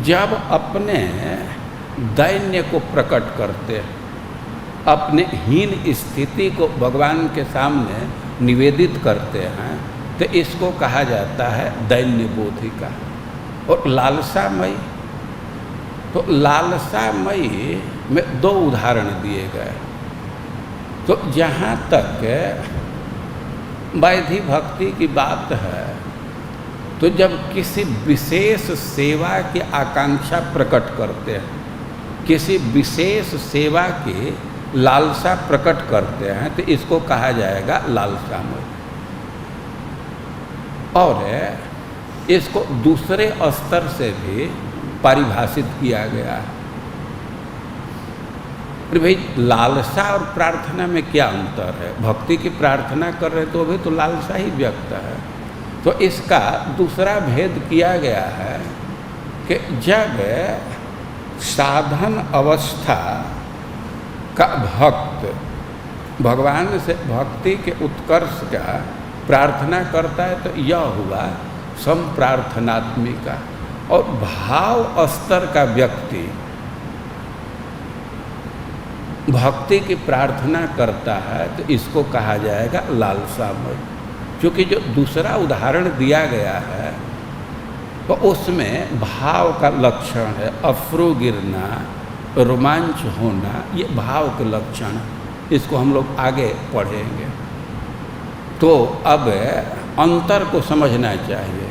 जब अपने दैन्य को प्रकट करते हैं, अपने हीन स्थिति को भगवान के सामने निवेदित करते हैं तो इसको कहा जाता है दैन्य बोधिका। और लालसामयी, तो लालसामयी में 2 उदाहरण दिए गए। तो जहाँ तक वैधि भक्ति की बात है, तो जब किसी विशेष सेवा की आकांक्षा प्रकट करते हैं, किसी विशेष सेवा की लालसा प्रकट करते हैं तो इसको कहा जाएगा लालसामयी। और इसको दूसरे स्तर से भी परिभाषित किया गया है। अरे भाई, लालसा और प्रार्थना में क्या अंतर है? भक्ति की प्रार्थना कर रहे तो भी तो लालसा ही व्यक्त है। तो इसका दूसरा भेद किया गया है कि जब साधन अवस्था का भक्त भगवान से भक्ति के उत्कर्ष का प्रार्थना करता है तो यह हुआ संप्रार्थनात्मिका। और भाव स्तर का व्यक्ति भक्ति की प्रार्थना करता है तो इसको कहा जाएगा लालसामयी। क्योंकि जो दूसरा उदाहरण दिया गया है तो उसमें भाव का लक्षण है, अश्रु गिरना, रोमांच होना, ये भाव के लक्षण है। इसको हम लोग आगे पढ़ेंगे। तो अब अंतर को समझना चाहिए।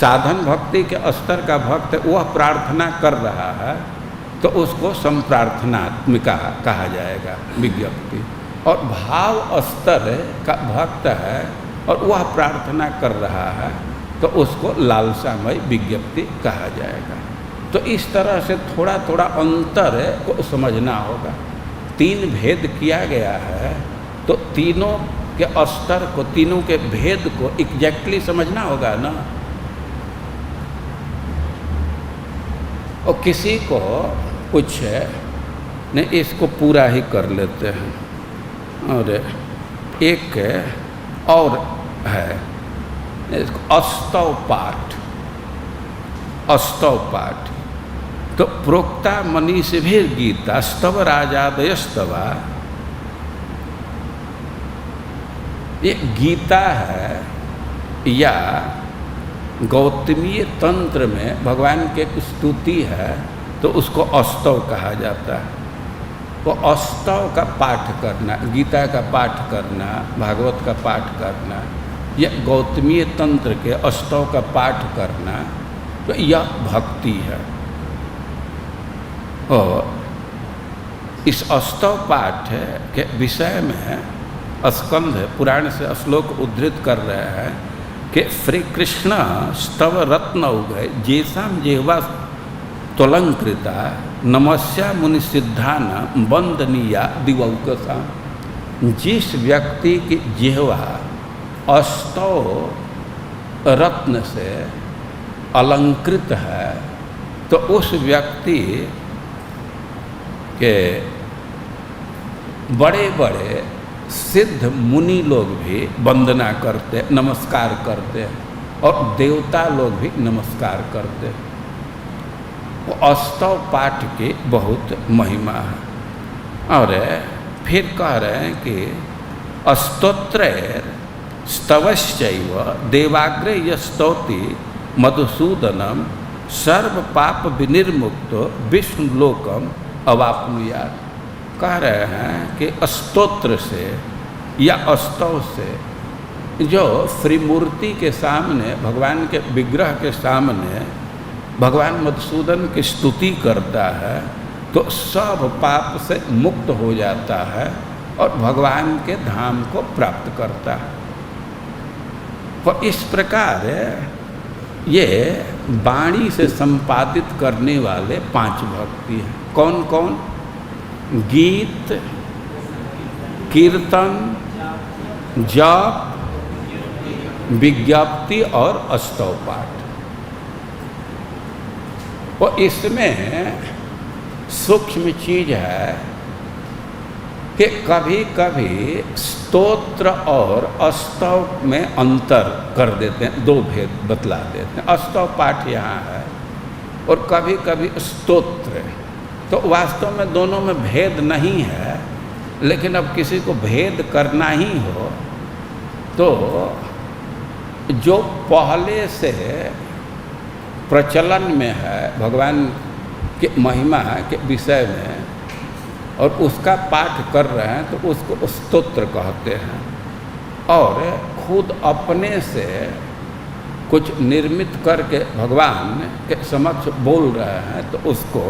साधन भक्ति के स्तर का भक्त वह प्रार्थना कर रहा है तो उसको संप्रार्थनात्मिका कहा जाएगा, विज्ञप्ति। और भाव स्तर का भक्त है और वह प्रार्थना कर रहा है तो उसको लालसामयी विज्ञप्ति कहा जाएगा। तो इस तरह से थोड़ा थोड़ा अंतर को समझना होगा। 3 भेद किया गया है तो तीनों के स्तर को, तीनों के भेद को एग्जैक्टली समझना होगा ना। और किसी को कुछ नहीं, इसको पूरा ही कर लेते हैं। और एक और है इसको अस्तव पाठ। अस्तव पाठ तो प्रोक्ता मनीष भी गीता स्तव राजादयस्तवा, ये गीता है या गौतमीय तंत्र में भगवान के स्तुति है तो उसको अस्तव कहा जाता है। तो अस्तव का पाठ करना, गीता का पाठ करना, भागवत का पाठ करना या गौतमीय तंत्र के अस्तव का पाठ करना, तो यह भक्ति है। और इस अस्तव पाठ के विषय में स्कंद पुराण से श्लोक उद्धृत कर रहे हैं कि श्री कृष्ण स्तव रत्न उगय जेसाम जेहवा त्वलंकृता नमस्या मुनि सिद्धान वंदनीया दिवौकसा। जिस व्यक्ति की जिह्वा अस्तव रत्न से अलंकृत है तो उस व्यक्ति के बड़े बड़े सिद्ध मुनि लोग भी वंदना करते, नमस्कार करते और देवता लोग भी नमस्कार करते। वो अस्तव पाठ की बहुत महिमा है। और फिर कह रहे हैं कि स्तोत्रैर स्तवश्चैव देवाग्रे यस्तौति मधुसूदनम सर्व पाप विनिर्मुक्तो विष्णुलोकम अवाप्नुयात्। कह रहे हैं कि स्तोत्र से या स्तव से जो श्रीमूर्ति के सामने, भगवान के विग्रह के सामने भगवान मधुसूदन की स्तुति करता है तो सब पाप से मुक्त हो जाता है और भगवान के धाम को प्राप्त करता है। तो इस प्रकार ये वाणी से संपादित करने वाले 5 भक्ति हैं। कौन कौन? गीत, कीर्तन, जप, विज्ञप्ति और स्तव पाठ। और इसमें सूक्ष्म चीज है कि कभी कभी स्तोत्र और स्तव में अंतर कर देते हैं, 2 भेद बतला देते हैं। स्तव पाठ यहाँ है और कभी कभी स्तोत्र, तो वास्तव में दोनों में भेद नहीं है, लेकिन अब किसी को भेद करना ही हो तो जो पहले से प्रचलन में है भगवान के महिमा के विषय में और उसका पाठ कर रहे हैं तो उसको स्तोत्र कहते हैं। और खुद अपने से कुछ निर्मित करके भगवान के समक्ष बोल रहे हैं तो उसको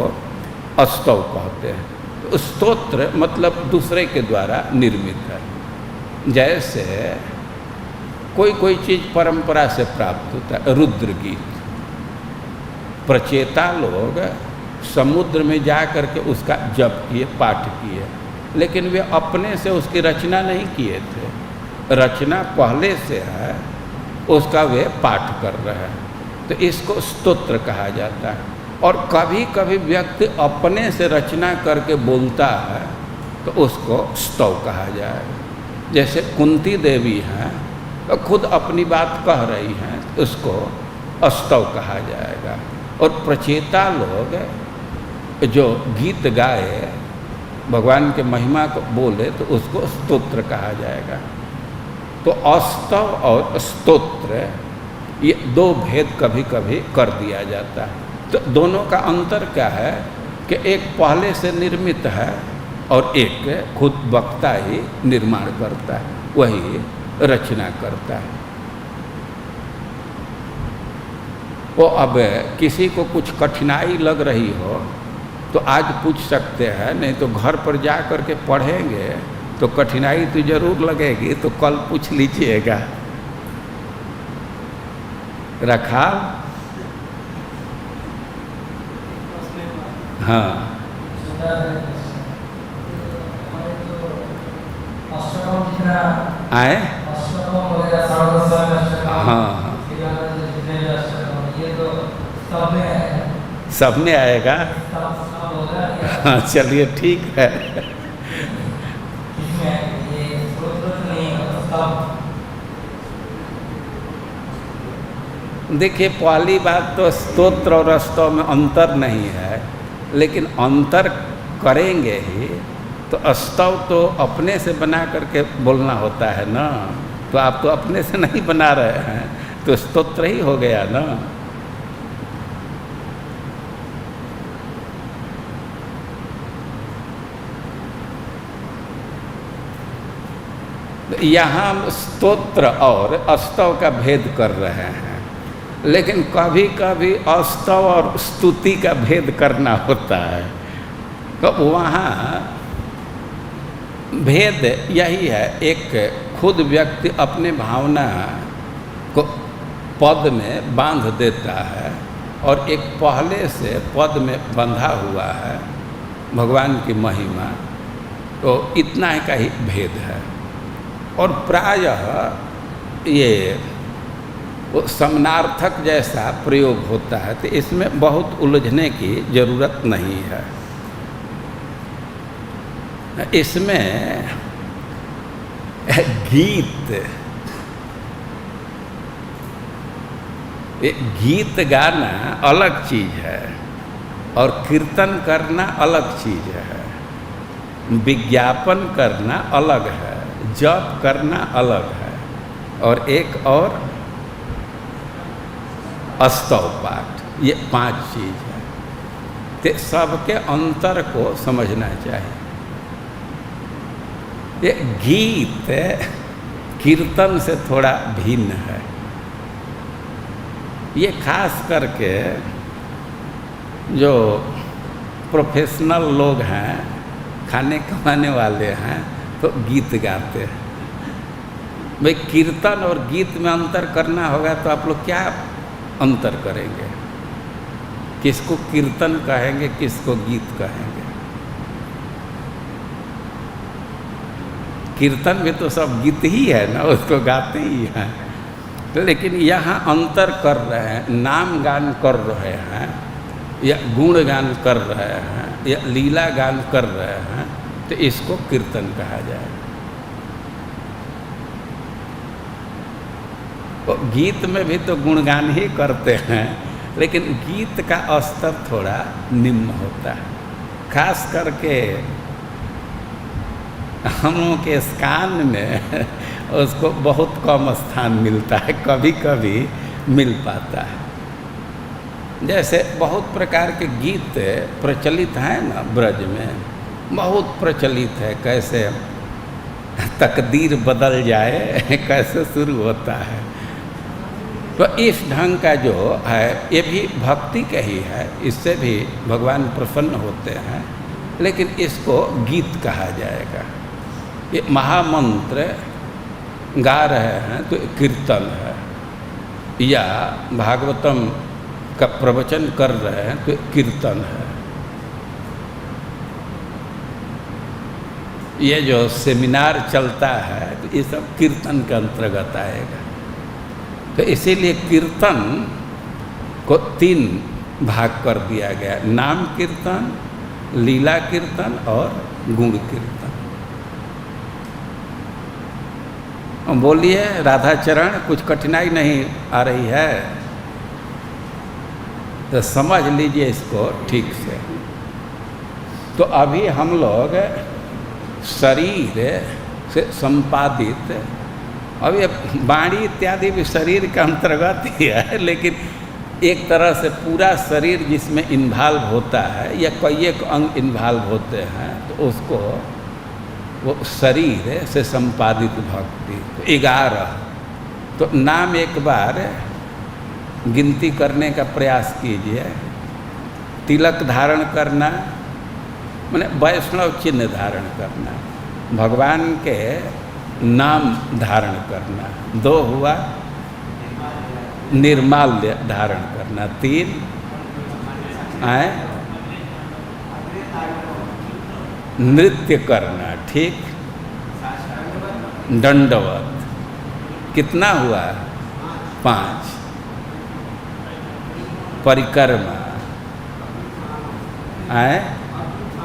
स्तव कहते हैं। तो स्तोत्र मतलब दूसरे के द्वारा निर्मित है। जैसे कोई चीज़ परंपरा से प्राप्त होता है, रुद्र गीत, प्रचेता लोग समुद्र में जा कर के उसका जप किए, पाठ किए, लेकिन वे अपने से उसकी रचना नहीं किए थे, रचना पहले से है, उसका वे पाठ कर रहे हैं, तो इसको स्तोत्र कहा जाता है। और कभी कभी व्यक्ति अपने से रचना करके बोलता है तो उसको स्तव कहा जाएगा। जैसे कुंती देवी हैं तो खुद अपनी बात कह रही हैं तो उसको स्तव कहा जाएगा। और प्रचेता लोग जो गीत गाए, भगवान के महिमा को बोले तो उसको स्तोत्र कहा जाएगा। तो अस्तव और स्तोत्र ये 2 भेद कभी कभी कर दिया जाता है। तो दोनों का अंतर क्या है कि एक पहले से निर्मित है और एक खुद वक्ता ही निर्माण करता है, वही रचना करता है। वो अब किसी को कुछ कठिनाई लग रही हो तो आज पूछ सकते हैं, नहीं तो घर पर जा कर के पढ़ेंगे तो कठिनाई तो जरूर लगेगी, तो कल पूछ लीजिएगा। रखा? हाँ आए? हाँ सब में आएगा। हाँ चलिए ठीक है। देखिए पहली बात तो स्तोत्र और स्तव में अंतर नहीं है, लेकिन अंतर करेंगे ही तो स्तव तो अपने से बना करके बोलना होता है ना, तो आप तो अपने से नहीं बना रहे हैं तो स्तोत्र ही हो गया ना। यहाँ स्तोत्र और स्तव का भेद कर रहे हैं, लेकिन कभी कभी स्तव और स्तुति का भेद करना होता है। तो वहाँ भेद यही है, एक खुद व्यक्ति अपने भावना को पद में बांध देता है और एक पहले से पद में बंधा हुआ है भगवान की महिमा, तो इतना का ही भेद है। और प्रायः ये वो समानार्थक जैसा प्रयोग होता है, तो इसमें बहुत उलझने की ज़रूरत नहीं है। इसमें गीत गाना अलग चीज़ है और कीर्तन करना अलग चीज़ है, विज्ञापन करना अलग है, जप करना अलग है, और एक और स्तव पाठ, ये 5 चीज़ है। तो सबके अंतर को समझना चाहिए। ये गीत कीर्तन से थोड़ा भिन्न है। ये खास करके जो प्रोफेशनल लोग हैं, खाने कमाने वाले हैं, तो गीत गाते हैं। भाई कीर्तन और गीत में अंतर करना होगा तो आप लोग क्या अंतर करेंगे? किसको कीर्तन कहेंगे, किसको गीत कहेंगे? कीर्तन भी तो सब गीत ही है ना, उसको गाते ही हैं। तो लेकिन यहाँ अंतर कर रहे हैं, नाम गान कर रहे हैं या गुण गान कर रहे हैं या लीला गान कर रहे हैं, तो इसको कीर्तन कहा जाए। तो गीत में भी तो गुणगान ही करते हैं, लेकिन गीत का स्तर थोड़ा निम्न होता है। खास करके हम लोगों के स्कान में उसको बहुत कम स्थान मिलता है, कभी कभी मिल पाता है। जैसे बहुत प्रकार के गीत प्रचलित हैं ना ब्रज में, बहुत प्रचलित है। कैसे तकदीर बदल जाए कैसे शुरू होता है। तो इस ढंग का जो है ये भी भक्ति का ही है, इससे भी भगवान प्रसन्न होते हैं, लेकिन इसको गीत कहा जाएगा। ये महामंत्र गा रहे हैं तो कीर्तन है, या भागवतम का प्रवचन कर रहे हैं तो कीर्तन है। ये जो सेमिनार चलता है तो ये सब कीर्तन के अंतर्गत आएगा। तो इसीलिए कीर्तन को 3 भाग कर दिया गया, नाम कीर्तन, लीला कीर्तन और गुण कीर्तन। बोलिए राधाचरण, कुछ कठिनाई नहीं आ रही है तो समझ लीजिए इसको ठीक से। तो अभी हम लोग शरीर से संपादित, अब ये वाणी इत्यादि भी शरीर के अंतर्गत ही है, लेकिन एक तरह से पूरा शरीर जिसमें इन्वॉल्व होता है या कई एक अंग इन्वॉल्व होते हैं, तो उसको वो शरीर से संपादित भक्ति। 11। तो नाम एक बार गिनती करने का प्रयास कीजिए। तिलक धारण करना माने वैष्णव चिन्ह धारण करना, भगवान के नाम धारण करना। 2 हुआ निर्माल्य धारण करना। 3 नृत्य करना, ठीक, दंडवत। कितना हुआ? 5। परिक्रमा,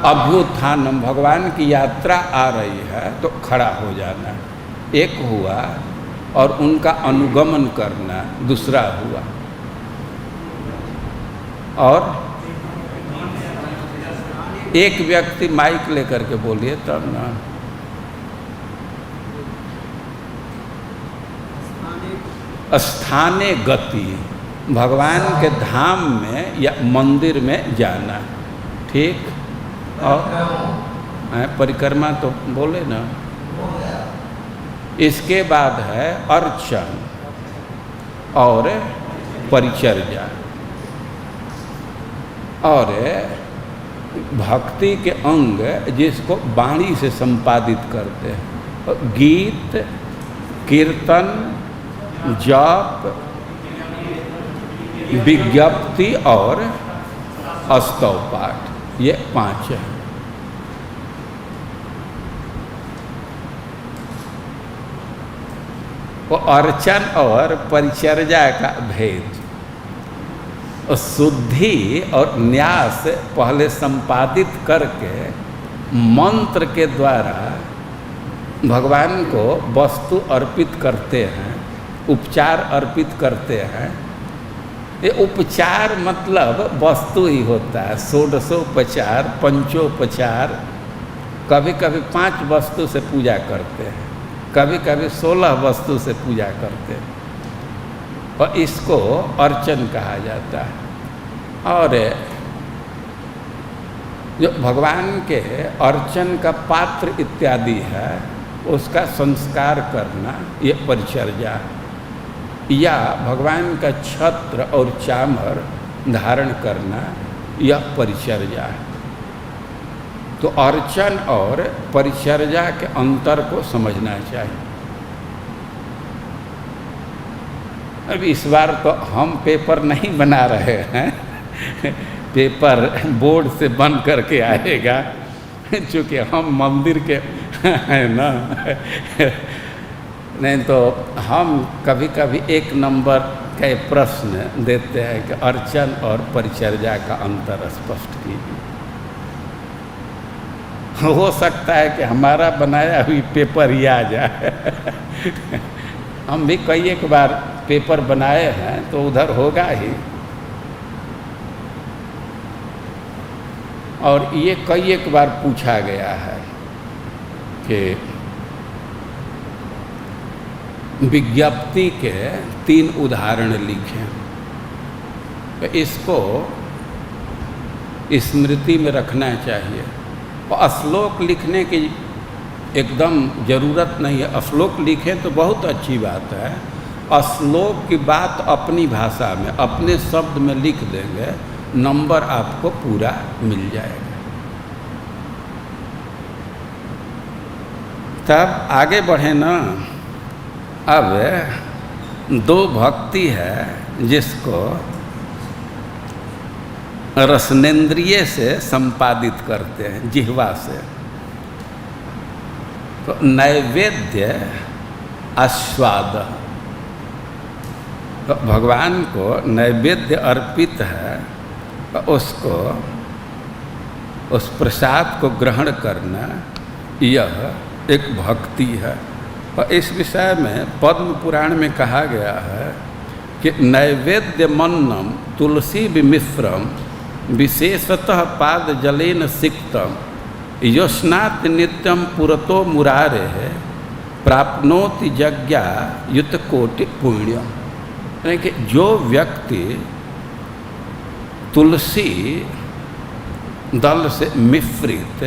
अभ्युत्थानम, भगवान की यात्रा आ रही है तो खड़ा हो जाना, 1 हुआ। और उनका अनुगमन करना, 2 हुआ। और एक व्यक्ति माइक लेकर के बोलिए तब ना। स्थाने गति, भगवान के धाम में या मंदिर में जाना, ठीक। और परिक्रमा तो बोले ना। इसके बाद है अर्चन और परिचर्या। और भक्ति के अंग जिसको वाणी से संपादित करते हैं, गीत, कीर्तन, जप, विज्ञप्ति और स्तव पाठ, ये 5 है। वो अर्चन और परिचर्या का भेद, शुद्धि और न्यास पहले संपादित करके मंत्र के द्वारा भगवान को वस्तु अर्पित करते हैं, उपचार अर्पित करते हैं। ये उपचार मतलब वस्तु ही होता है, षोडशोपचार, पंचोपचार। कभी कभी 5 वस्तु से पूजा करते हैं, कभी कभी 16 वस्तु से पूजा करते हैं, और इसको अर्चन कहा जाता है। और जो भगवान के अर्चन का पात्र इत्यादि है, उसका संस्कार करना, ये परिचर्या, या भगवान का छत्र और चामर धारण करना, यह परिचर्या है। तो अर्चन और परिचर्या के अंतर को समझना चाहिए। अब इस बार तो हम पेपर नहीं बना रहे हैं, पेपर बोर्ड से बन करके आएगा, चूँकि हम मंदिर के हैं ना। नहीं तो हम कभी कभी 1 नंबर के प्रश्न देते हैं कि अर्चन और परिचर्या का अंतर स्पष्ट कीजिए। हो सकता है कि हमारा बनाया हुई पेपर ही आ जाए। हम भी कई एक बार पेपर बनाए हैं तो उधर होगा ही। और ये कई एक बार पूछा गया है कि विज्ञप्ति के 3 उदाहरण लिखें। तो इसको स्मृति में रखना चाहिए। और श्लोक लिखने की एकदम ज़रूरत नहीं है। श्लोक लिखें तो बहुत अच्छी बात है। श्लोक की बात अपनी भाषा में, अपने शब्द में लिख देंगे, नंबर आपको पूरा मिल जाएगा। तब आगे बढ़े ना। अब 2 भक्ति है जिसको रसनेन्द्रिय से संपादित करते हैं, जिह्वा से। तो नैवेद्य आस्वाद, तो भगवान को नैवेद्य अर्पित है, उसको, उस प्रसाद को ग्रहण करना, यह एक भक्ति है। और इस विषय में पद्म पुराण में कहा गया है कि नैवेद्य मन्नम तुलसी विमिश्रम विशेषतः पाद जलेन सिक्तम योस्नात् नित्यम पुरतो मुरारे प्राप्नोति यज्ञा युत कोटि पुण्यम। यानी कि जो व्यक्ति तुलसी दल से मिश्रित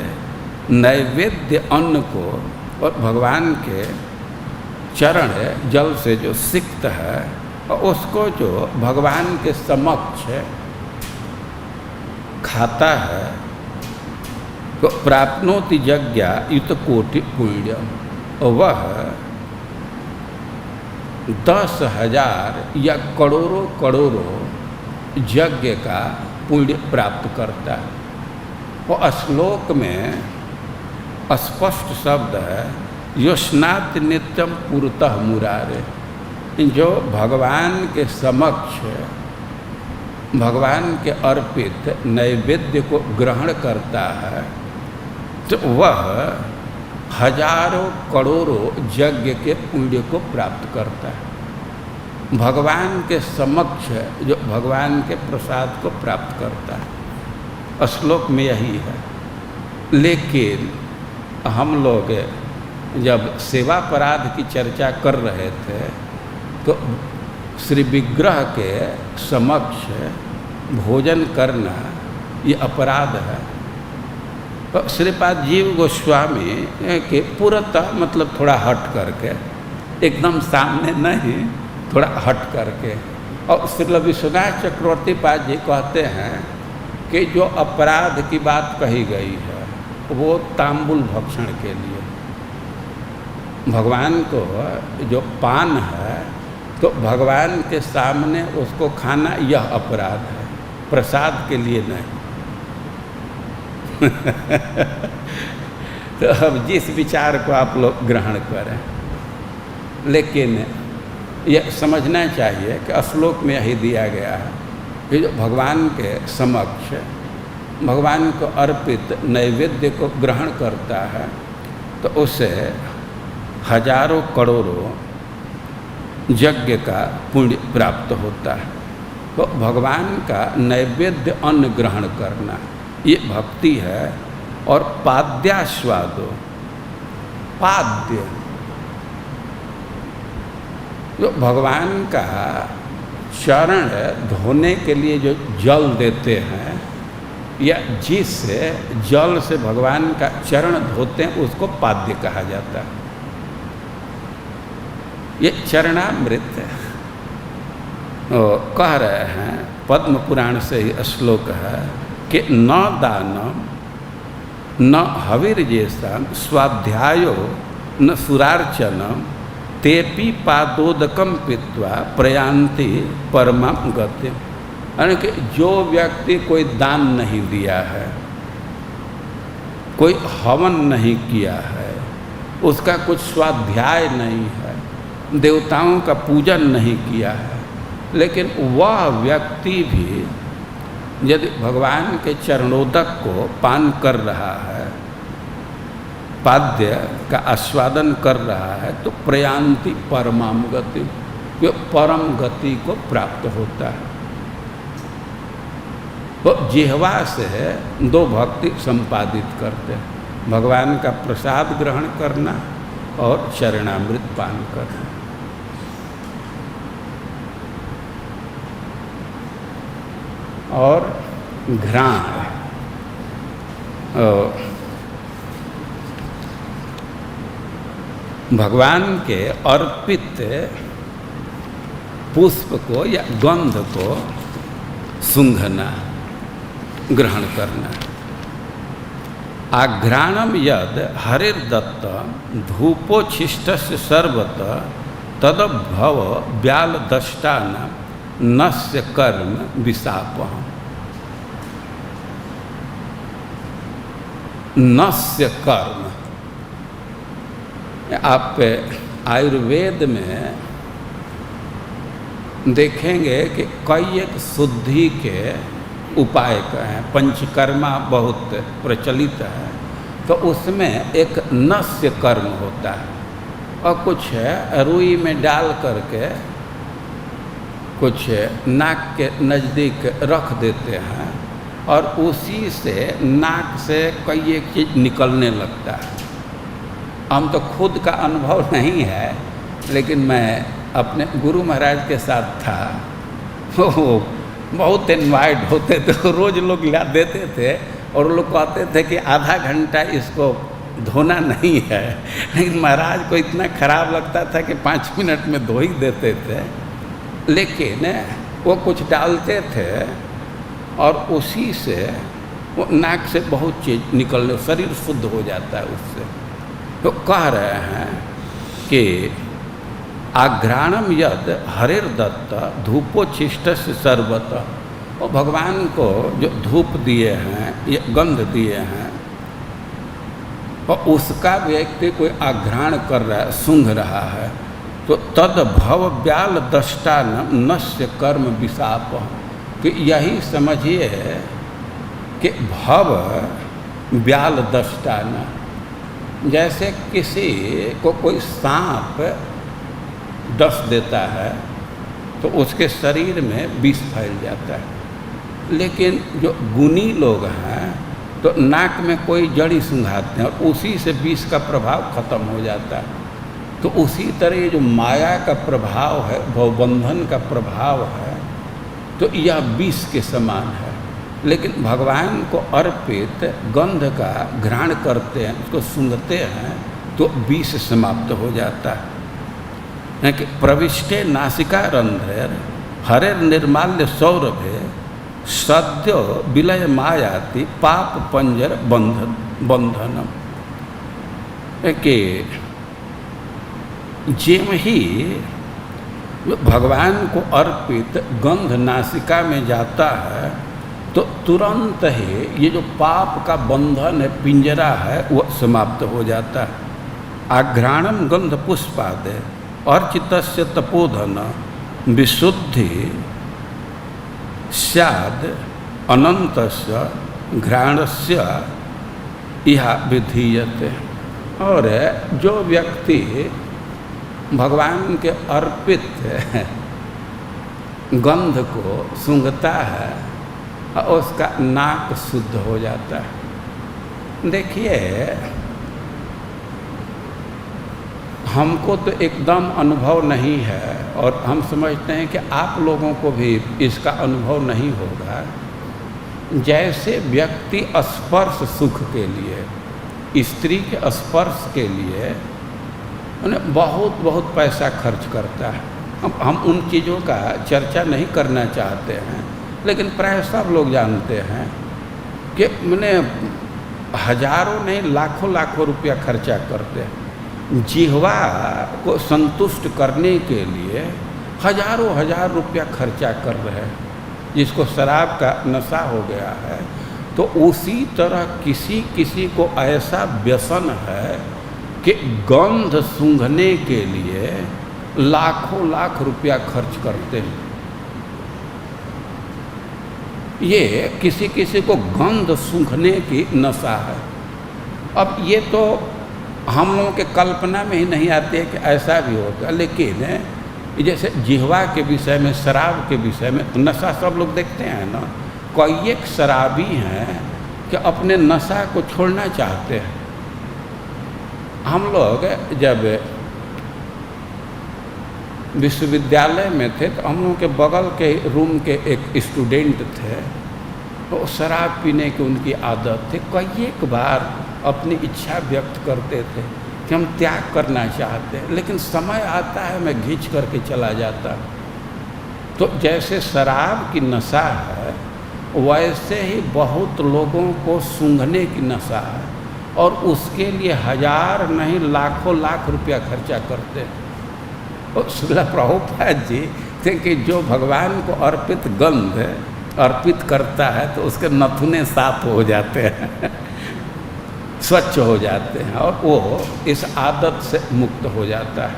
नैवेद्य अन्न को और भगवान के चरण जल से जो सिक्त है, और उसको जो भगवान के समक्ष खाता है, तो प्राप्नोति यज्ञा युत कोटि पुण्यम। वह 10,000 या करोड़ों करोड़ों यज्ञ का पुण्य प्राप्त करता है। वो श्लोक में स्पष्ट शब्द है, योस्नात् नित्यम पुरतः मुरारे। जो भगवान के समक्ष भगवान के अर्पित नैवेद्य को ग्रहण करता है, तो वह हजारों करोड़ों यज्ञ के पुण्य को प्राप्त करता है। भगवान के समक्ष जो भगवान के प्रसाद को प्राप्त करता है। श्लोक में यही है। लेकिन हम लोग जब सेवापराध की चर्चा कर रहे थे, तो श्री विग्रह के समक्ष भोजन करना ये अपराध है। तो श्रीपाद जीव गोस्वामी के पुरतः मतलब थोड़ा हट करके, एकदम सामने नहीं, थोड़ा हट करके। और श्री विश्वनाथ चक्रवर्ती पाद जी कहते हैं कि जो अपराध की बात कही गई है वो तांबुल भक्षण के लिए। भगवान को जो पान है, तो भगवान के सामने उसको खाना यह अपराध है, प्रसाद के लिए नहीं। तो अब जिस विचार को आप लोग ग्रहण करें, लेकिन यह समझना चाहिए कि श्लोक में यही दिया गया है कि जो भगवान के समक्ष भगवान को अर्पित नैवेद्य को ग्रहण करता है तो उसे हजारों करोड़ों यज्ञ का पुण्य प्राप्त होता है। तो भगवान का नैवेद्य अन्न ग्रहण करना ये भक्ति है। और पाद्यास्वादो, पाद्य जो भगवान का चरण धोने के लिए जो जल देते हैं या जिस जल से भगवान का चरण धोते हैं उसको पाद्य कहा जाता है। ये चरणामृत कह रहे हैं, पद्म पुराण से ही श्लोक है कि न दानम न हविर्जेषा स्वाध्यायो न सुरार्चनम तेपि पादोदकम पीत्वा प्रयान्ति परमं गतिम। यानी कि जो व्यक्ति कोई दान नहीं दिया है, कोई हवन नहीं किया है, उसका कुछ स्वाध्याय नहीं है, देवताओं का पूजन नहीं किया है, लेकिन वह व्यक्ति भी यदि भगवान के चरणोदक को पान कर रहा है, पाद्य का आस्वादन कर रहा है, तो प्रयान्ति परमाम गति, जो परम गति को प्राप्त होता है। तो जिह्वा से दो भक्ति संपादित करते हैं, भगवान का प्रसाद ग्रहण करना और चरणामृत पान करना। और घ्राण, भगवान के अर्पित पुष्प को या गंध को सूंघना, ग्रहण करना। आघ्राणम यद हरिर्दत्त धूपोच्छिष्टस्य सर्वत तदभव व्यालदष्टान नस्य कर्म विशापः। नस्य कर्म, आप आयुर्वेद में देखेंगे कि कई एक शुद्धि के उपाय का है, पंचकर्मा बहुत प्रचलित है, तो उसमें एक नस्य कर्म होता है और कुछ रुई में डाल करके कुछ नाक के नज़दीक रख देते हैं और उसी से नाक से कई एक चीज़ निकलने लगता है। हम तो खुद का अनुभव नहीं है, लेकिन मैं अपने गुरु महाराज के साथ था, वो बहुत इन्वाइट होते थे, तो रोज़ लोग ला देते थे और लोग कहते थे कि आधा घंटा इसको धोना नहीं है, लेकिन महाराज को इतना खराब लगता था कि 5 मिनट में धो ही देते थे। लेकिन वो कुछ डालते थे और उसी से वो नाक से बहुत चीज़ निकलने, शरीर शुद्ध हो जाता है उससे। तो कह रहे हैं कि आघ्राणम यद हरिर्दत्त धूपोच्छिष्टस्य सर्वत, वो भगवान को जो धूप दिए हैं या गंध दिए हैं और उसका व्यक्ति कोई आघ्राण कर रहा है, सूंघ रहा है, तो तद भव व्याल दष्टान नस्य कर्म विशाप। तो यही समझिए कि भव व्याल दष्टान, जैसे किसी को कोई सांप डस देता है तो उसके शरीर में विष फैल जाता है। लेकिन जो गुणी लोग हैं तो नाक में कोई जड़ी सूंघाते हैं और उसी से विष का प्रभाव खत्म हो जाता है। तो उसी तरह ये जो माया का प्रभाव है, भवबंधन का प्रभाव है, तो यह विष के समान है। लेकिन भगवान को अर्पित गंध का घ्राण करते हैं, उसको सूंघते हैं, तो विष समाप्त हो जाता है। कि प्रविष्टे नासिका रंध्र हरे निर्माल्य सौरभे सद्यो विलय मायाति पाप पंजर बंधनम। कि जेम ही भगवान को अर्पित गंध नासिका में जाता है तो तुरंत ही ये जो पाप का बंधन है, पिंजरा है, वह समाप्त हो जाता है। आघ्राणम गंध पुष्पादे अर्चितस्य तपोधन विशुद्धि स्याद अनंतस्य घ्राणस्य इहा विधीयते। और जो व्यक्ति भगवान के अर्पित गंध को सूंघता है उसका नाक शुद्ध हो जाता है। देखिए, हमको तो एकदम अनुभव नहीं है और हम समझते हैं कि आप लोगों को भी इसका अनुभव नहीं होगा। जैसे व्यक्ति स्पर्श सुख के लिए, स्त्री के स्पर्श के लिए उन्हें बहुत बहुत पैसा खर्च करता है। अब हम उन चीज़ों का चर्चा नहीं करना चाहते हैं, लेकिन प्राय सब लोग जानते हैं कि मैंने हजारों नहीं लाखों लाखों रुपया खर्चा करते हैं। जिह्वा को संतुष्ट करने के लिए हजारों हजार रुपया खर्चा कर रहे हैं, जिसको शराब का नशा हो गया है। तो उसी तरह किसी किसी को ऐसा व्यसन है कि गंध सूंघने के लिए लाखों लाख रुपया खर्च करते हैं। ये किसी किसी को गंध सूंघने की नशा है। अब ये तो हम लोगों के कल्पना में ही नहीं आती है कि ऐसा भी होता, लेकिन जैसे जिह्वा के विषय में, शराब के विषय में, नशा सब लोग देखते हैं ना। कोई एक शराबी हैं कि अपने नशा को छोड़ना चाहते हैं। हम लोग जब विश्वविद्यालय में थे तो हम लोगों के बगल के रूम के एक स्टूडेंट थे, तो शराब पीने की उनकी आदत थी। कई एक बार अपनी इच्छा व्यक्त करते थे कि हम त्याग करना चाहते हैं, लेकिन समय आता है मैं घींच करके चला जाता। तो जैसे शराब की नशा है, वैसे ही बहुत लोगों को सूंघने की नशा है और उसके लिए हजार नहीं लाखों लाख रुपया खर्चा करते हैं। और श्रील प्रभुपाद जी थे कि जो भगवान को अर्पित गंध अर्पित करता है तो उसके नथुने साफ हो जाते हैं, स्वच्छ हो जाते हैं और वो इस आदत से मुक्त हो जाता है।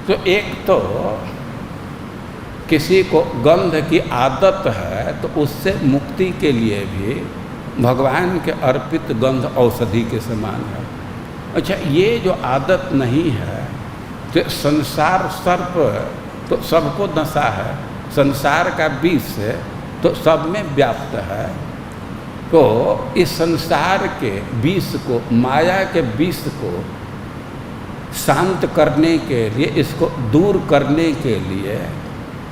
तो एक तो किसी को गंध की आदत है तो उससे मुक्ति के लिए भी भगवान के अर्पित गंध औषधि के समान है। अच्छा, ये जो आदत नहीं है तो संसार सर्प तो सबको नशा है, संसार का विष तो सब में व्याप्त है। तो इस संसार के विष को, माया के विष को शांत करने के लिए, इसको दूर करने के लिए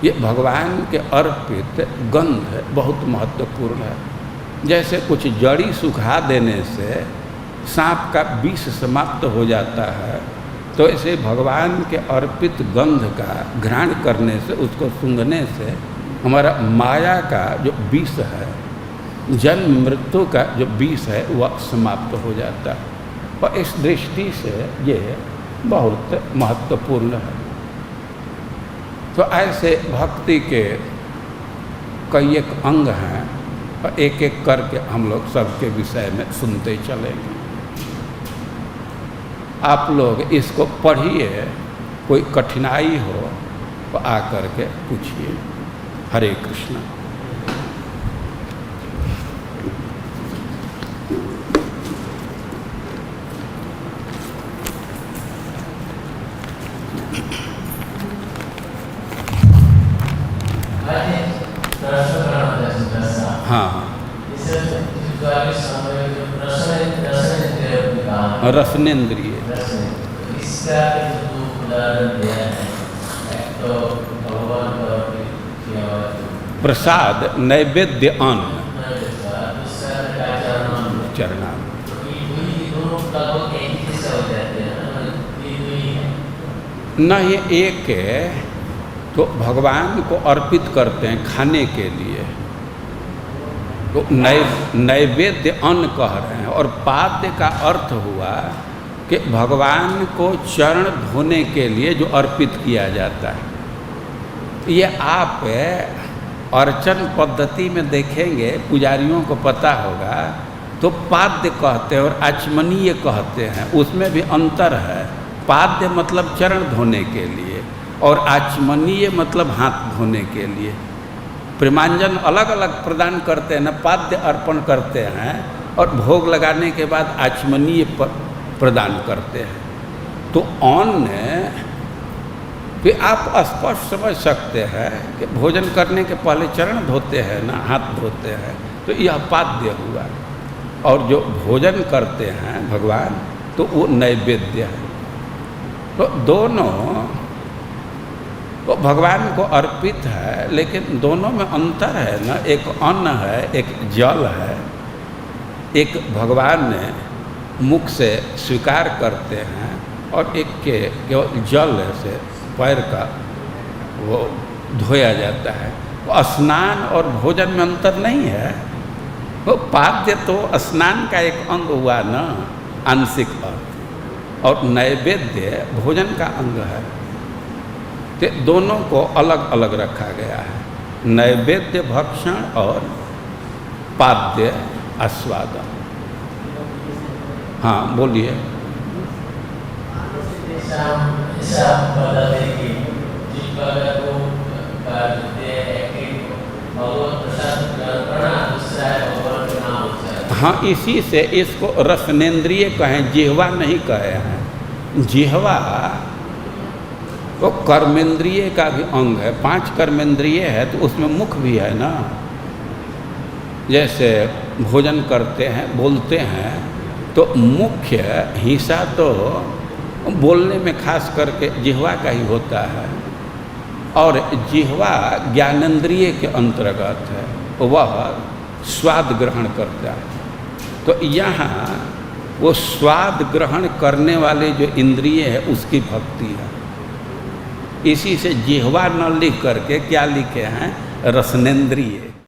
ये भगवान के अर्पित गंध बहुत महत्वपूर्ण है। जैसे कुछ जड़ी सुखा देने से सांप का विष समाप्त हो जाता है, तो ऐसे भगवान के अर्पित गंध का घ्राण करने से, उसको सूंघने से हमारा माया का जो विष है, जन्म मृत्यु का जो विष है, वह समाप्त हो जाता है। और इस दृष्टि से ये बहुत महत्वपूर्ण है। तो ऐसे भक्ति के कई एक अंग हैं और एक एक करके हम लोग सबके विषय में सुनते चलेंगे। आप लोग इसको पढ़िए, कोई कठिनाई हो तो आकर के पूछिए। हरे कृष्ण। रसनेन्द्रिय प्रसाद नैवेद्य अन्न चरणा न, ये एक है तो भगवान को अर्पित करते हैं खाने के लिए, तो नैवेद्य अन्न कह रहे हैं। और पाद्य का अर्थ हुआ कि भगवान को चरण धोने के लिए जो अर्पित किया जाता है, ये आप अर्चन पद्धति में देखेंगे, पुजारियों को पता होगा, तो पाद्य कहते हैं और आचमनीय कहते हैं, उसमें भी अंतर है। पाद्य मतलब चरण धोने के लिए और आचमनीय मतलब हाथ धोने के लिए। प्रेमांजन अलग अलग प्रदान करते हैं ना, पाद्य अर्पण करते हैं और भोग लगाने के बाद आचमनीय प्रदान करते हैं। तो अन्न भी आप स्पष्ट समझ सकते हैं कि भोजन करने के पहले चरण धोते हैं ना, हाथ धोते हैं, तो यह पाद्य हुआ। और जो भोजन करते हैं भगवान, तो वो नैवेद्य है। तो दोनों तो भगवान को अर्पित है, लेकिन दोनों में अंतर है ना। एक अन्न है, एक जल है। एक भगवान ने मुख से स्वीकार करते हैं और एक के केवल जल से पैर का वो धोया जाता है। तो स्नान और भोजन में अंतर नहीं है। वो पाद्य तो स्नान का एक अंग हुआ ना, आंशिक अर्थ, और नैवेद्य भोजन का अंग है। तो दोनों को अलग अलग रखा गया है, नैवेद्य भक्षण और पाद्य आस्वादन। हाँ बोलिए। हाँ, इसी से इसको रसनेन्द्रिय कहें, जिह्वा नहीं कहे हैं। जिह्वा तो कर्मेंद्रिय का भी अंग है। 5 कर्मेंद्रिय है तो उसमें मुख भी है ना। जैसे भोजन करते हैं, बोलते हैं, तो मुख्य हिस्सा तो बोलने में खास करके जिह्वा का ही होता है, और जिह्वा ज्ञानेंद्रिय के अंतर्गत है, वह स्वाद ग्रहण करता है। तो यहाँ वो स्वाद ग्रहण करने वाले जो इंद्रिय है उसकी भक्ति है। इसी से जिह्वा न लिख करके क्या लिखे हैं, रसनेन्द्रिय।